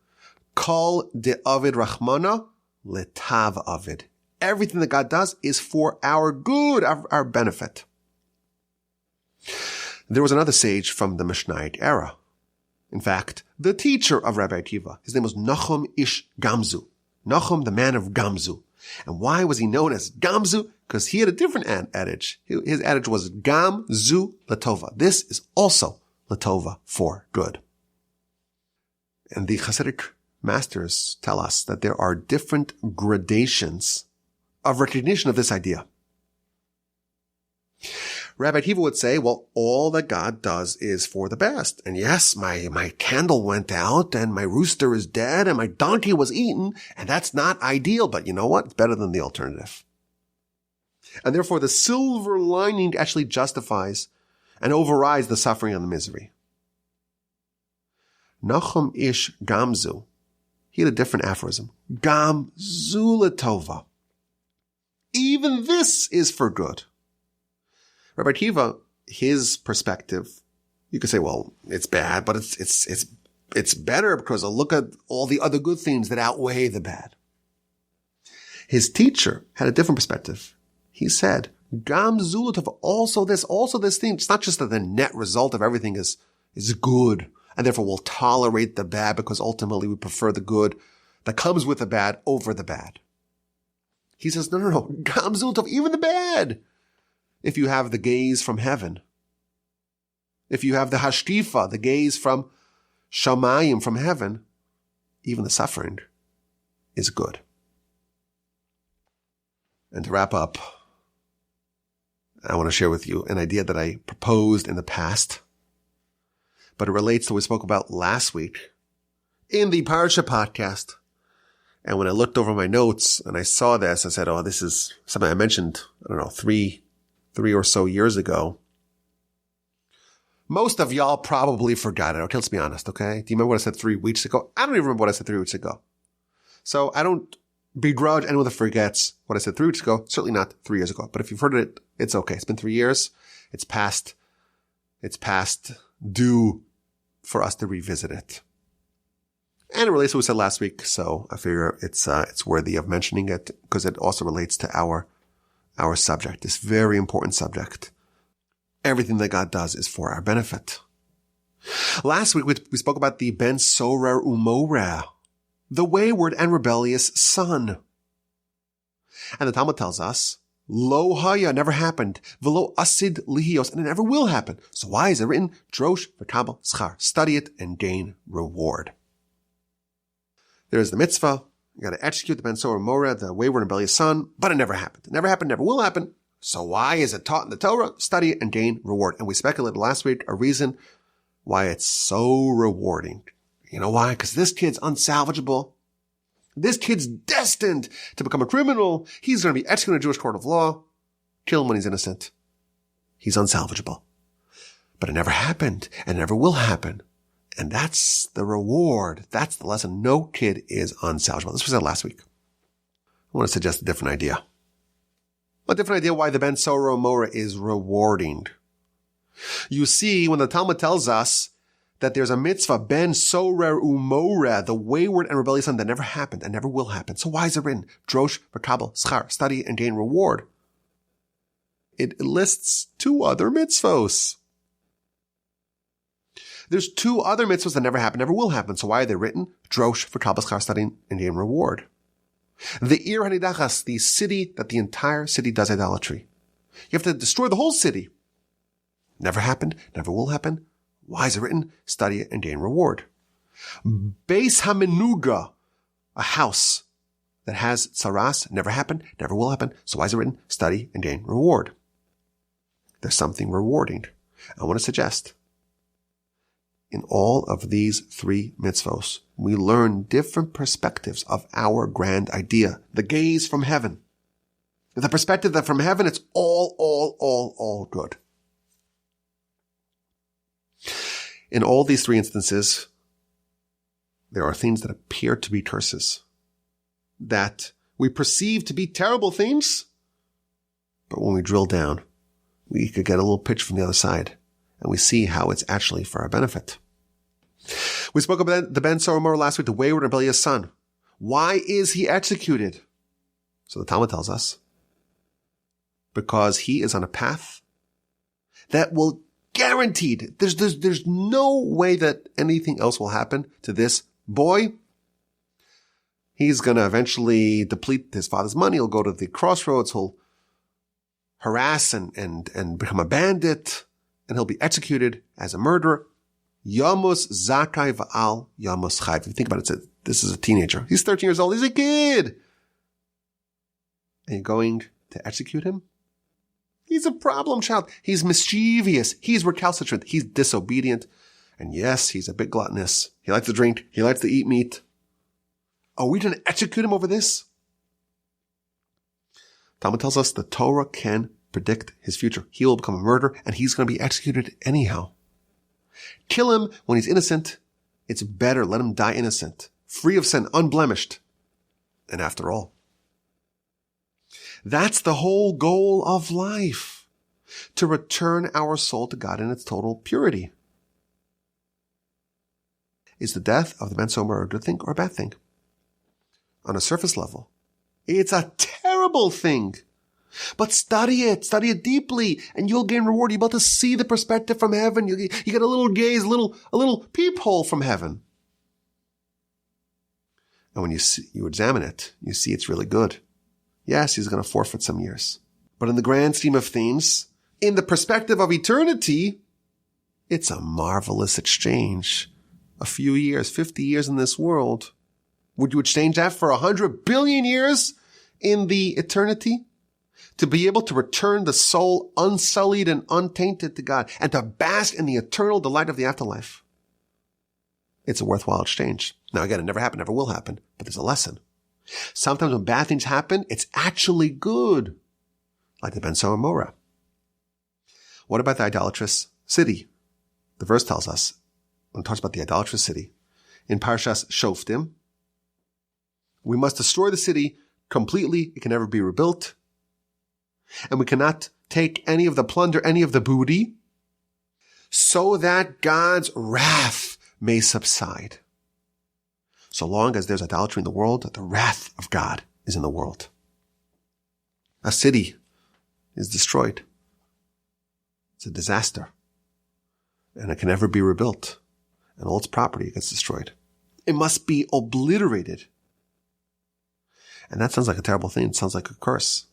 Kol de Avid Rachmana letav Avid. Everything that God does is for our good, our benefit. There was another sage from the Mishnaic era. In fact, the teacher of Rabbi Akiva, his name was Nachum Ish Gamzu. Nachum, the man of Gamzu. And why was he known as Gamzu? Because he had a different adage. His adage was Gamzu Latova. This is also Latova, for good. And the Hasidic masters tell us that there are different gradations of recognition of this idea. Rabbi Akiva would say, well, all that God does is for the best. And yes, my candle went out and my rooster is dead and my donkey was eaten. And that's not ideal, but you know what? It's better than the alternative. And therefore the silver lining actually justifies and overrides the suffering and the misery. Nachum Ish Gamzu, he had a different aphorism. Gamzu Latova. Even this is for good. Rabbi Akiva, his perspective, you could say, well, it's bad, but it's better because look at all the other good things that outweigh the bad. His teacher had a different perspective. He said, Gam Zulatov, also this thing. It's not just that the net result of everything is good, and therefore we'll tolerate the bad because ultimately we prefer the good that comes with the bad over the bad. He says, no, Gam Zulatov, even the bad. If you have the gaze from heaven, if you have the hashtifa, the gaze from shamayim, from heaven, even the suffering is good. And to wrap up, I want to share with you an idea that I proposed in the past, but it relates to what we spoke about last week in the Parsha podcast. And when I looked over my notes and I saw this, I said, this is something I mentioned, 3 or so years ago. Most of y'all probably forgot it. Okay, let's be honest, okay? Do you remember what I said 3 weeks ago? I don't even remember what I said 3 weeks ago. So I don't begrudge anyone that forgets what I said 3 weeks ago. Certainly not 3 years ago. But if you've heard it, it's okay. It's been 3 years. It's past due for us to revisit it. And it relates to what we said last week. So I figure it's worthy of mentioning it because it also relates to our subject, this very important subject. Everything that God does is for our benefit. Last week, we spoke about the ben sorer umoreh, the wayward and rebellious son. And the Talmud tells us, lo haya, never happened, velo asid lihios, and it never will happen. So why is it written, drosh v'kabel schar, study it and gain reward? There's the mitzvah, you got to execute the ben sorer umoreh, the wayward and rebellious son, but it never happened. It never happened, never will happen. So why is it taught in the Torah? Study it and gain reward. And we speculated last week a reason why it's so rewarding. You know why? Because this kid's unsalvageable. This kid's destined to become a criminal. He's going to be executed in a Jewish court of law. Kill him when he's innocent. He's unsalvageable. But it never happened and it never will happen. And that's the reward. That's the lesson. No kid is unsalvageable. This was said last week. I want to suggest a different idea. A different idea why the ben sorer umoreh is rewarding. You see, when the Talmud tells us that there's a mitzvah, ben sorer umoreh, the wayward and rebellious son, that never happened and never will happen. So why is it written? Drosh v'kabel schar, study and gain reward. It lists 2 other mitzvos. There's 2 other mitzvahs that never happened, never will happen. So why are they written? Drosh v'kabel schar, study and gain reward. The Ir Hanidachas, the city that the entire city does idolatry. You have to destroy the whole city. Never happened, never will happen. Why is it written? Study it and gain reward. Beis Hamenuga, a house that has tsaras, never happened, never will happen. So why is it written? Study and gain reward. There's something rewarding. I want to suggest, in all of these 3 mitzvos, we learn different perspectives of our grand idea, the gaze from heaven. The perspective that from heaven, it's all good. In all these 3 instances, there are things that appear to be curses, that we perceive to be terrible things, but when we drill down, we could get a little pitch from the other side, and we see how it's actually for our benefit. We spoke about the ben sorer umoreh last week, the wayward and rebellious son. Why is he executed? So the Talmud tells us, because he is on a path that will guaranteed. There's no way that anything else will happen to this boy. He's going to eventually deplete his father's money. He'll go to the crossroads. He'll harass and become a bandit, and he'll be executed as a murderer. Yamos zakai va'al yamos chayv. If you think about it, this is a teenager. He's 13 years old. He's a kid. And you're going to execute him? He's a problem child. He's mischievous. He's recalcitrant. He's disobedient. And yes, he's a bit gluttonous. He likes to drink. He likes to eat meat. Are we going to execute him over this? Talmud tells us the Torah can predict his future. He will become a murderer, and he's going to be executed anyhow. Kill him when he's innocent. It's better. Let him die innocent, free of sin, unblemished. And after all, that's the whole goal of life, to return our soul to God in its total purity. Is the death of the ben sorer a good thing or a bad thing? On a surface level, it's a terrible thing. But study it deeply, and you'll gain reward. You're about to see the perspective from heaven. You get a little gaze, a little peephole from heaven. And when you examine it, you see it's really good. Yes, he's going to forfeit some years. But in the grand scheme of things, in the perspective of eternity, it's a marvelous exchange. A few years, 50 years in this world. Would you exchange that for 100 billion years in the eternity? To be able to return the soul unsullied and untainted to God, and to bask in the eternal delight of the afterlife. It's a worthwhile exchange. Now again, it never happened, never will happen, but there's a lesson. Sometimes when bad things happen, it's actually good. Like the ben sorer umoreh. What about the idolatrous city? The verse tells us, when it talks about the idolatrous city, in Parshas Shoftim, we must destroy the city completely. It can never be rebuilt. And we cannot take any of the plunder, any of the booty, so that God's wrath may subside. So long as there's idolatry in the world, the wrath of God is in the world. A city is destroyed. It's a disaster. And it can never be rebuilt. And all its property gets destroyed. It must be obliterated. And that sounds like a terrible thing. It sounds like a curse.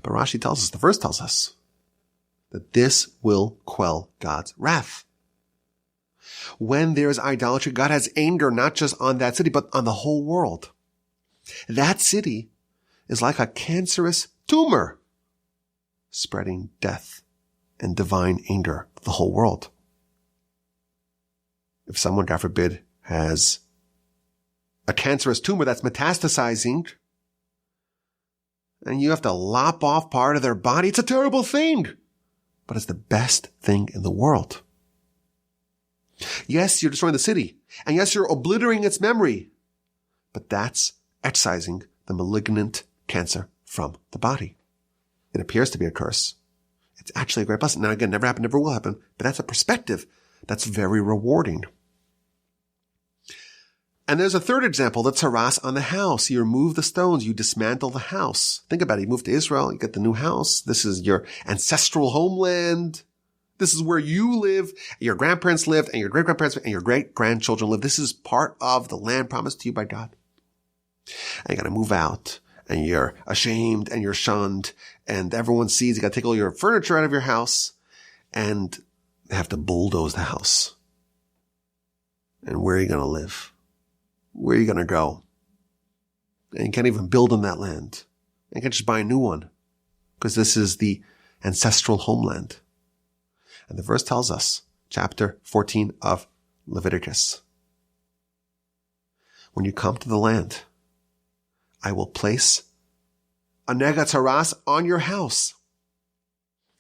But Rashi tells us, the verse tells us, that this will quell God's wrath. When there is idolatry, God has anger not just on that city, but on the whole world. That city is like a cancerous tumor, spreading death and divine anger to the whole world. If someone, God forbid, has a cancerous tumor that's metastasizing, and you have to lop off part of their body, it's a terrible thing. But it's the best thing in the world. Yes, you're destroying the city. And yes, you're obliterating its memory. But that's excising the malignant cancer from the body. It appears to be a curse. It's actually a great blessing. Now again, never happened, never will happen. But that's a perspective that's very rewarding. And there's a third example, the tzaras on the house. You remove the stones, you dismantle the house. Think about it. You move to Israel, you get the new house. This is your ancestral homeland. This is where you live, your grandparents lived, and your great-grandparents and your great-grandchildren lived. This is part of the land promised to you by God. And you gotta move out, and you're ashamed, and you're shunned, and everyone sees you gotta take all your furniture out of your house, and they have to bulldoze the house. And where are you gonna live? Where are you going to go? And you can't even build on that land. You can't just buy a new one because this is the ancestral homeland. And the verse tells us, chapter 14 of Leviticus, when you come to the land, I will place a negatzaras on your house.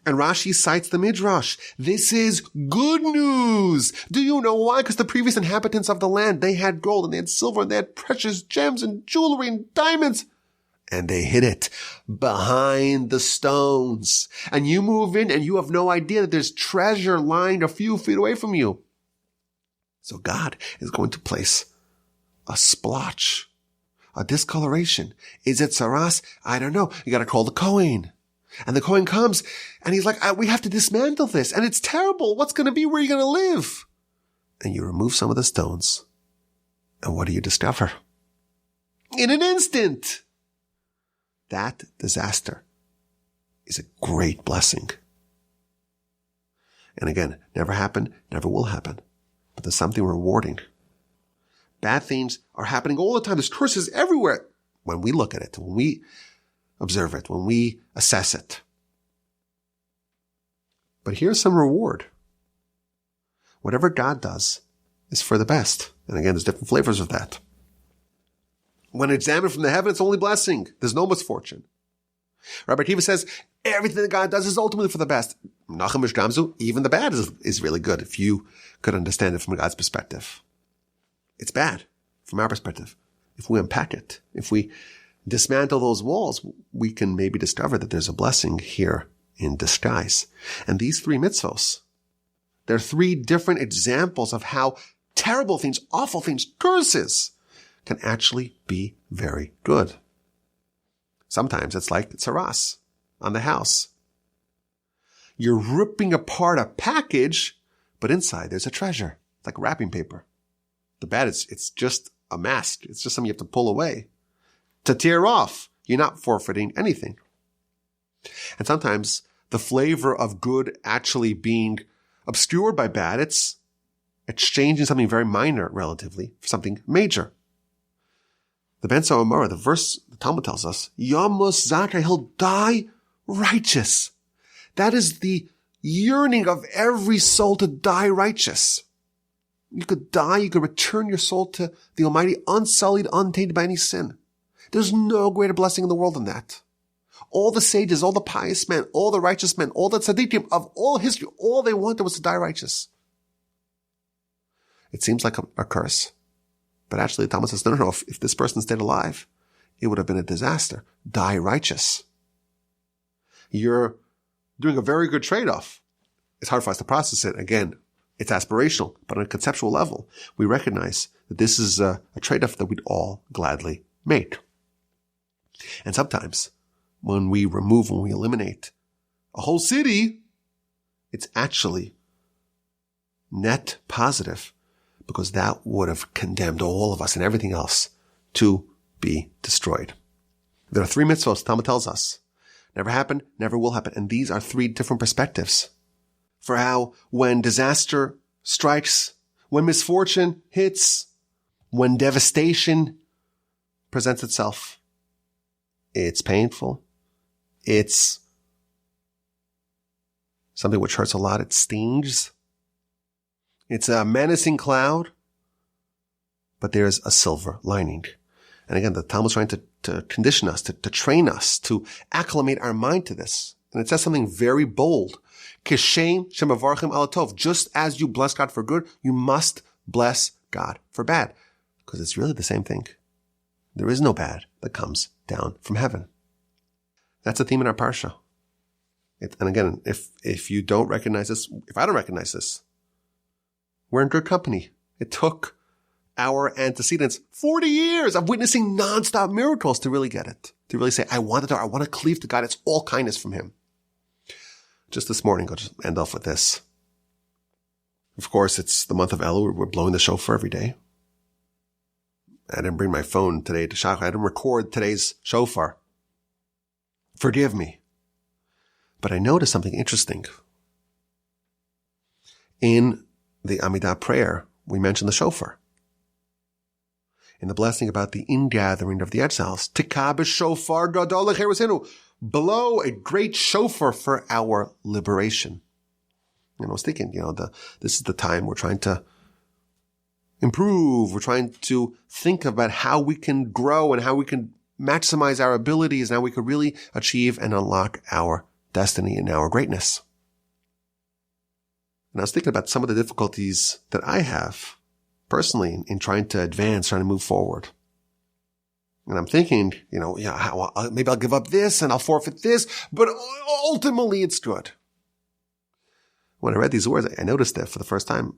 And Rashi cites the Midrash. This is good news. Do you know why? Because the previous inhabitants of the land, they had gold and they had silver and they had precious gems and jewelry and diamonds. And they hid it behind the stones. And you move in and you have no idea that there's treasure lying a few feet away from you. So God is going to place a splotch, a discoloration. Is it tzaras? I don't know. You got to call the Kohen. And the Kohen comes and he's like, we have to dismantle this. And it's terrible. What's going to be? Where are you going to live? And you remove some of the stones. And what do you discover? In an instant, that disaster is a great blessing. And again, never happened, never will happen. But there's something rewarding. Bad things are happening all the time. There's curses everywhere. When we look at it, when we observe it, when we assess it. But here's some reward. Whatever God does is for the best. And again, there's different flavors of that. When examined from the heaven, it's only blessing. There's no misfortune. Rabbi Akiva says, everything that God does is ultimately for the best. Nachum Gamzu, even the bad is really good if you could understand it from God's perspective. It's bad from our perspective. If we unpack it, if we dismantle those walls, we can maybe discover that there's a blessing here in disguise. And these three mitzvos, they're three different examples of how terrible things, awful things, curses can actually be very good. Sometimes it's like tzaras on the house. You're ripping apart a package, but inside there's a treasure. It's like wrapping paper. The bad is it's just a mask. It's just something you have to pull away. To tear off, you're not forfeiting anything. And sometimes the flavor of good actually being obscured by bad, it's exchanging something very minor relatively for something major. The Ben Sa'omara, the verse, the Talmud tells us, Yamos Zakei, he'll die righteous. That is the yearning of every soul to die righteous. You could die, you could return your soul to the Almighty unsullied, untainted by any sin. There's no greater blessing in the world than that. All the sages, all the pious men, all the righteous men, all the tzaddikim of all history, all they wanted was to die righteous. It seems like a curse. But actually, the Talmud says, no. If this person stayed alive, it would have been a disaster. Die righteous. You're doing a very good trade-off. It's hard for us to process it. Again, it's aspirational, but on a conceptual level, we recognize that this is a trade-off that we'd all gladly make. And sometimes, when we eliminate a whole city, it's actually net positive, because that would have condemned all of us and everything else to be destroyed. There are 3 mitzvahs, Talmud tells us. Never happened, never will happen. And these are 3 different perspectives for how when disaster strikes, when misfortune hits, when devastation presents itself, it's painful. It's something which hurts a lot. It stings. It's a menacing cloud, but there's a silver lining. And again, the Talmud's trying to condition us, to train us, to acclimate our mind to this. And it says something very bold. Kishem shemavarchim ala tov. Just as you bless God for good, you must bless God for bad. Because it's really the same thing. There is no bad that comes down from heaven. That's a theme in our Parsha. And again, if you don't recognize this, if I don't recognize this, we're in good company. It took our antecedents 40 years of witnessing nonstop miracles to really get it. To really say, I want to cleave to God. It's all kindness from Him. Just this morning, I'll just end off with this. Of course, it's the month of Elul. We're blowing the shofar every day. I didn't bring my phone today to shachar. I didn't record today's shofar. Forgive me. But I noticed something interesting. In the Amidah prayer, we mentioned the shofar. In the blessing about the ingathering of the exiles, Tikah b'shofar gadol lecherusenu, blow a great shofar for our liberation. And I was thinking, this is the time we're trying to improve. We're trying to think about how we can grow and how we can maximize our abilities and how we could really achieve and unlock our destiny and our greatness. And I was thinking about some of the difficulties that I have personally in trying to advance, trying to move forward. And I'm thinking, maybe I'll give up this and I'll forfeit this, but ultimately it's good. When I read these words, I noticed that for the first time,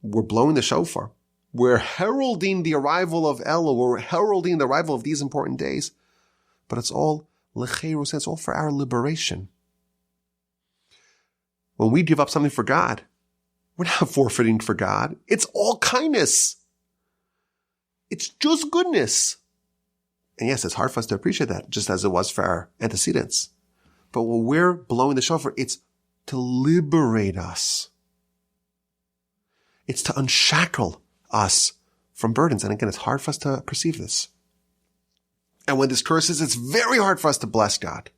we're blowing the shofar. We're heralding the arrival of Elul. We're heralding the arrival of these important days. But it's all lecherus, it's all for our liberation. When we give up something for God, we're not forfeiting for God. It's all kindness. It's just goodness. And yes, it's hard for us to appreciate that, just as it was for our antecedents. But when we're blowing the shofar, it's to liberate us. It's to unshackle us from burdens. And again, it's hard for us to perceive this. And when this curses, it's very hard for us to bless God.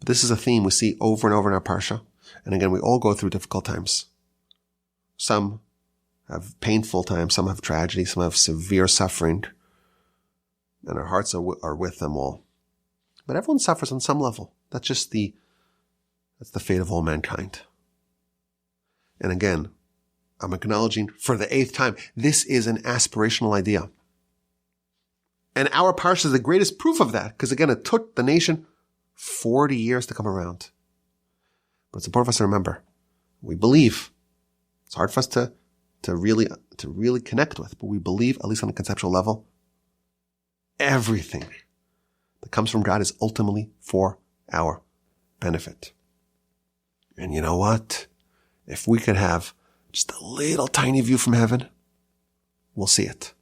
But this is a theme we see over and over in our Parsha. And again, we all go through difficult times. Some have painful times, some have tragedy, some have severe suffering. And our hearts are with them all. But everyone suffers on some level. That's the fate of all mankind. And again, I'm acknowledging for the 8th time, this is an aspirational idea. And our Parsha is the greatest proof of that, because again, it took the nation 40 years to come around. But it's important for us to remember, we believe. It's hard for us to really connect with, but we believe, at least on a conceptual level, everything that comes from God is ultimately for our benefit. And you know what? If we could have just a little tiny view from heaven, we'll see it.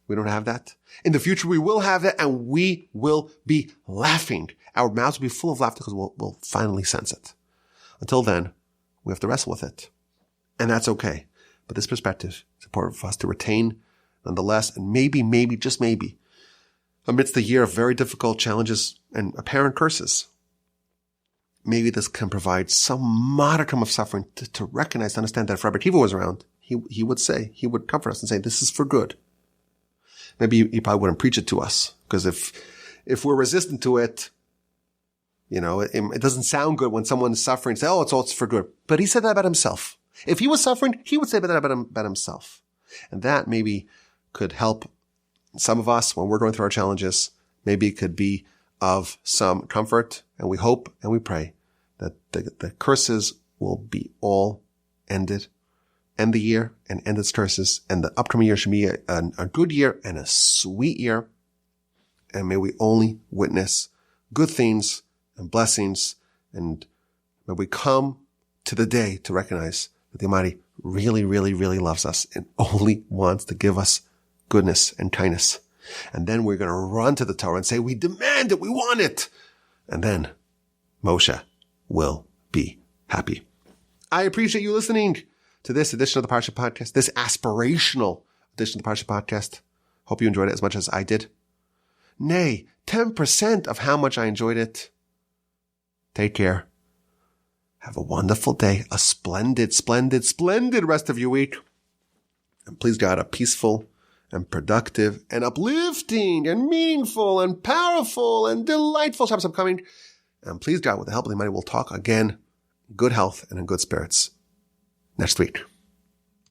We don't have that. In the future, we will have that, and we will be laughing. Our mouths will be full of laughter because we'll finally sense it. Until then, we have to wrestle with it. And that's okay. But this perspective is important for us to retain nonetheless, and maybe, just maybe, amidst the year of very difficult challenges and apparent curses, maybe this can provide some modicum of suffering to recognize, to understand that if Rabbi Akiva was around, he would comfort us and say, this is for good. Maybe he probably wouldn't preach it to us, because if if we're resistant to it, it doesn't sound good when someone is suffering. Say, it's for good. But he said that about himself. If he was suffering, he would say that about himself. And that maybe could help some of us when we're going through our challenges. Maybe it could be of some comfort. And we hope and we pray that the curses will be all ended. End the year and end its curses. And the upcoming year should be a good year and a sweet year. And may we only witness good things and blessings. And may we come to the day to recognize that the Almighty really, really, really loves us and only wants to give us goodness and kindness. And then we're going to run to the Torah and say, we demand it, we want it. And then Moshe will be happy. I appreciate you listening to this edition of the Parsha Podcast, this aspirational edition of the Parsha Podcast. Hope you enjoyed it as much as I did. Nay, 10% of how much I enjoyed it. Take care. Have a wonderful day, a splendid, splendid, splendid rest of your week. And please God, a peaceful and productive and uplifting and meaningful and powerful and delightful Shabbos upcoming. And please God, with the help of the Almighty, we'll talk again, good health and in good spirits next week.